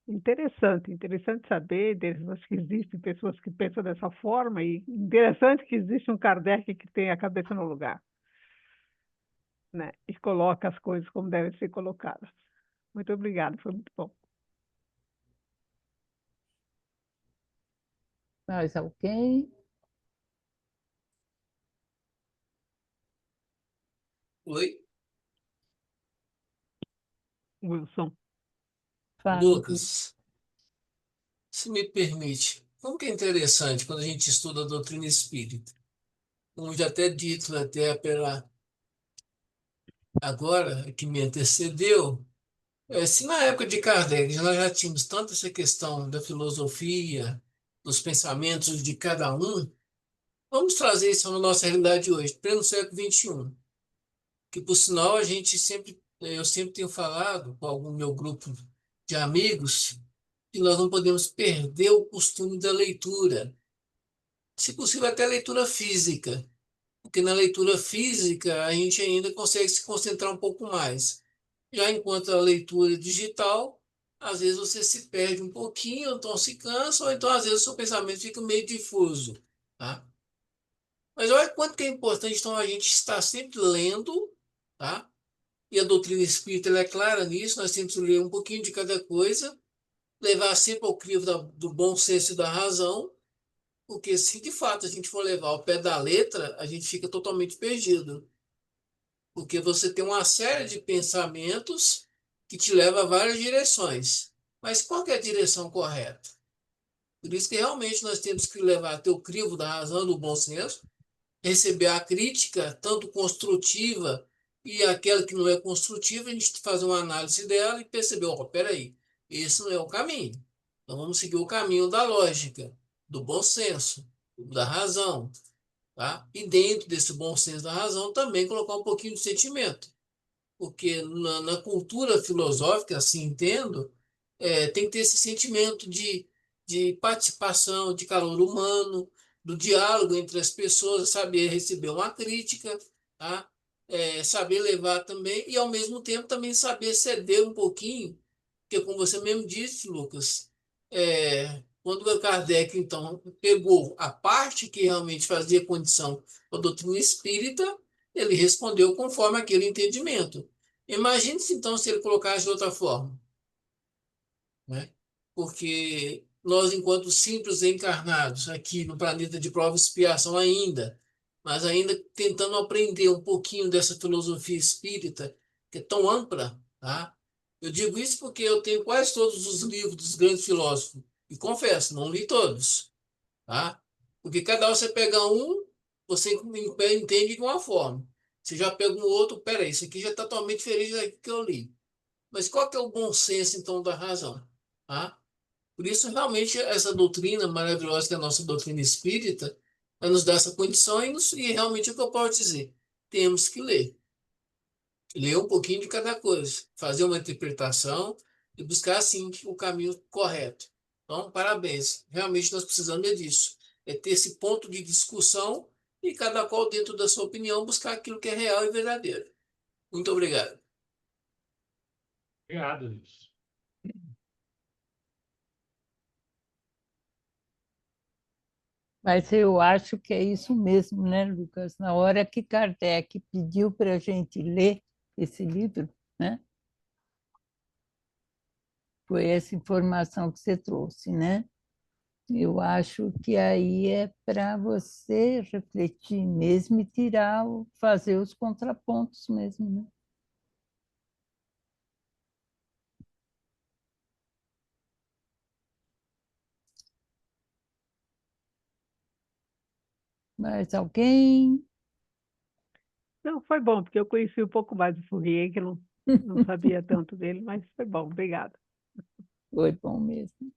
interessante saber, interessante que existem pessoas que pensam dessa forma e interessante que existe um Kardec que tem a cabeça no lugar, né? E coloca as coisas como devem ser colocadas. Muito obrigada, foi muito bom. Mais alguém? Oi, Wilson. Fala. Lucas, se me permite, como que é interessante quando a gente estuda a doutrina espírita? Como já até dito até pela agora que me antecedeu, se na época de Kardec nós já tínhamos tanto essa questão da filosofia, dos pensamentos de cada um, vamos trazer isso na nossa realidade hoje, pleno século XXI, que por sinal eu sempre tenho falado com algum meu grupo de amigos que nós não podemos perder o costume da leitura, se possível até a leitura física, porque na leitura física a gente ainda consegue se concentrar um pouco mais. Já enquanto a leitura digital, às vezes você se perde um pouquinho, então se cansa, ou então às vezes o seu pensamento fica meio difuso, tá? Mas olha quanto que é importante então a gente estar sempre lendo, tá? E a doutrina espírita ela é clara nisso, nós temos que ler um pouquinho de cada coisa, levar sempre ao crivo do bom senso e da razão, porque se de fato a gente for levar ao pé da letra, a gente fica totalmente perdido. Porque você tem uma série de pensamentos que te leva a várias direções. Mas qual que é a direção correta? Por isso que realmente nós temos que levar até o crivo da razão, do bom senso, receber a crítica, tanto construtiva e aquela que não é construtiva, a gente fazer uma análise dela e perceber, ó, peraí, esse não é o caminho. Então vamos seguir o caminho da lógica, do bom senso, da razão, tá? E dentro desse bom senso da razão também colocar um pouquinho de sentimento, porque na cultura filosófica, assim entendo, tem que ter esse sentimento de participação, de calor humano, do diálogo entre as pessoas, saber receber uma crítica, tá? Saber levar também, e ao mesmo tempo também saber ceder um pouquinho, porque como você mesmo disse, Lucas, quando o Kardec, então, pegou a parte que realmente fazia condição com a doutrina espírita, ele respondeu conforme aquele entendimento. Imagine-se, então, se ele colocasse de outra forma, né? Porque nós, enquanto simples encarnados aqui no planeta de prova e expiação ainda, mas ainda tentando aprender um pouquinho dessa filosofia espírita, que é tão ampla, tá? Eu digo isso porque eu tenho quase todos os livros dos grandes filósofos, e confesso, não li todos, tá? Porque cada hora você pega um, você entende de uma forma. Você já pega um outro, peraí, isso aqui já está totalmente diferente daquilo que eu li. Mas qual que é o bom senso, então, da razão? Tá? Por isso, realmente, essa doutrina maravilhosa que é a nossa doutrina espírita vai nos dar essa condição e realmente o que eu posso dizer? Temos que ler. Ler um pouquinho de cada coisa, fazer uma interpretação e buscar, assim, o caminho correto. Então, parabéns. Realmente nós precisamos disso. É ter esse ponto de discussão e cada qual, dentro da sua opinião, buscar aquilo que é real e verdadeiro. Muito obrigado. Obrigado, Luiz. Mas eu acho que é isso mesmo, né, Lucas? Na hora que Kardec pediu para a gente ler esse livro, né? Foi essa informação que você trouxe, né? Eu acho que aí é para você refletir mesmo e tirar, fazer os contrapontos mesmo, né? Mais alguém? Não, foi bom, porque eu conheci um pouco mais do Fourier, que eu não sabia tanto dele, mas foi bom, obrigada. Foi bom mesmo.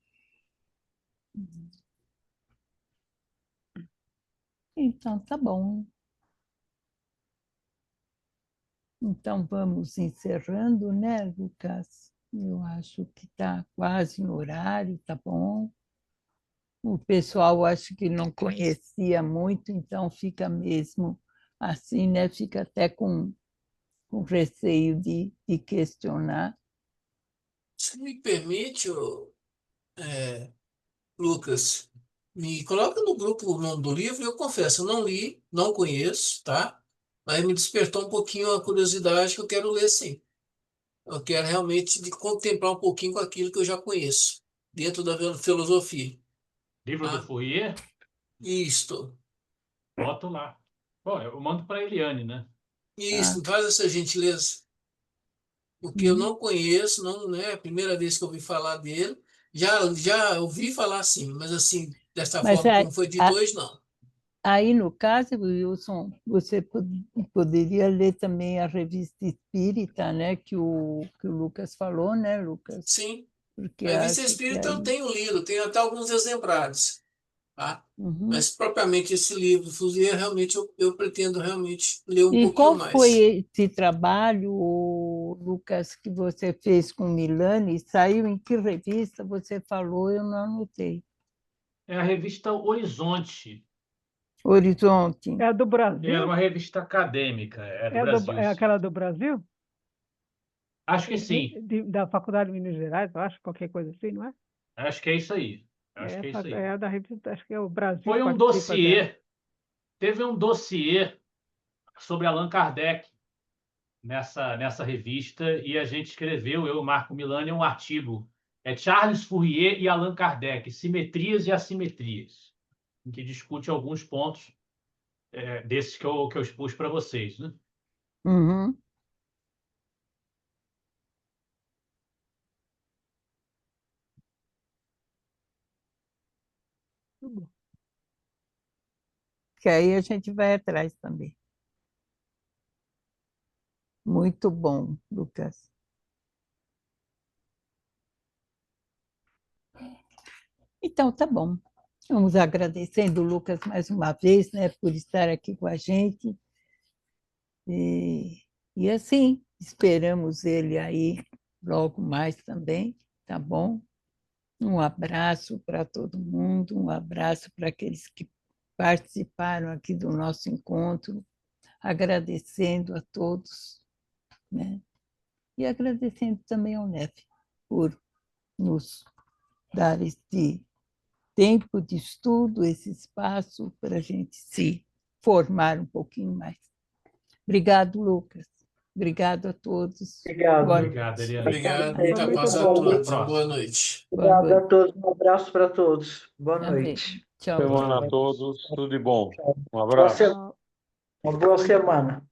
Então, tá bom. Então, vamos encerrando, né, Lucas? Eu acho que está quase no horário, tá bom? O pessoal acho que não conhecia muito, então fica mesmo assim, né? Fica até com receio de questionar. Se me permite, Lucas, me coloca no grupo o nome do livro. Eu confesso, eu não li, não conheço, tá? Mas me despertou um pouquinho a curiosidade que eu quero ler, sim. Eu quero realmente contemplar um pouquinho com aquilo que eu já conheço, dentro da filosofia. Livro do Tá? Fourier, Isto. boto lá. Bom, eu mando para a Eliane, né? Isso, faz essa gentileza. Porque eu não conheço, não, né? É a primeira vez que eu ouvi falar dele. Já ouvi falar sim, mas assim, dessa Mas forma como foi dito hoje, não. aí, no caso, Wilson, você poderia ler também a Revista Espírita, né, que o Lucas falou, né, Lucas? Sim. Porque A Revista acho que Espírita eu aí... tenho lido, tenho até alguns exemplares, tá? Uhum. Mas propriamente esse livro, Fourier, realmente eu pretendo realmente ler um E pouquinho qual foi mais. esse trabalho, Lucas, que você fez com Milani? Saiu em que revista? Você falou, eu não anotei. É a revista Horizonte. Horizonte. É a do Era Brasil? uma revista acadêmica, é do Brasil, É sim. aquela do Brasil? Acho que sim. Da Faculdade de Minas Gerais, eu acho, qualquer coisa assim, não é? Acho que é isso aí. Acho É, que é isso é aí. a da revista, acho que é o Brasil Foi um participa dela. dossiê, teve um dossiê sobre Allan Kardec nessa revista e a gente escreveu, eu e o Marco Milani, um artigo. É Charles Fourier e Allan Kardec, Simetrias e Assimetrias, em que discute alguns pontos desses que eu expus para vocês, né? Uhum. Que aí a gente vai atrás também. Muito bom, Lucas. Então, tá bom. Vamos agradecendo o Lucas mais uma vez, né, por estar aqui com a gente. E assim, esperamos ele aí logo mais também, tá bom? Um abraço para todo mundo, um abraço para aqueles que participaram aqui do nosso encontro, agradecendo a todos, né? E agradecendo também ao NEF por nos dar este tempo de estudo, esse espaço para a gente se formar um pouquinho mais. Obrigado, Lucas. Obrigado a todos. Obrigado. Boa Obrigado, noite. Eliane. Obrigado, Foi muita muito paz a bom. Até a todos. Boa próxima. noite. Boa Obrigado a noite. todos. Um abraço para todos. Boa Também. noite. Tchau, Boa tchau. Semana a noite. todos, tudo de bom. Um Boa abraço. semana. Uma boa semana.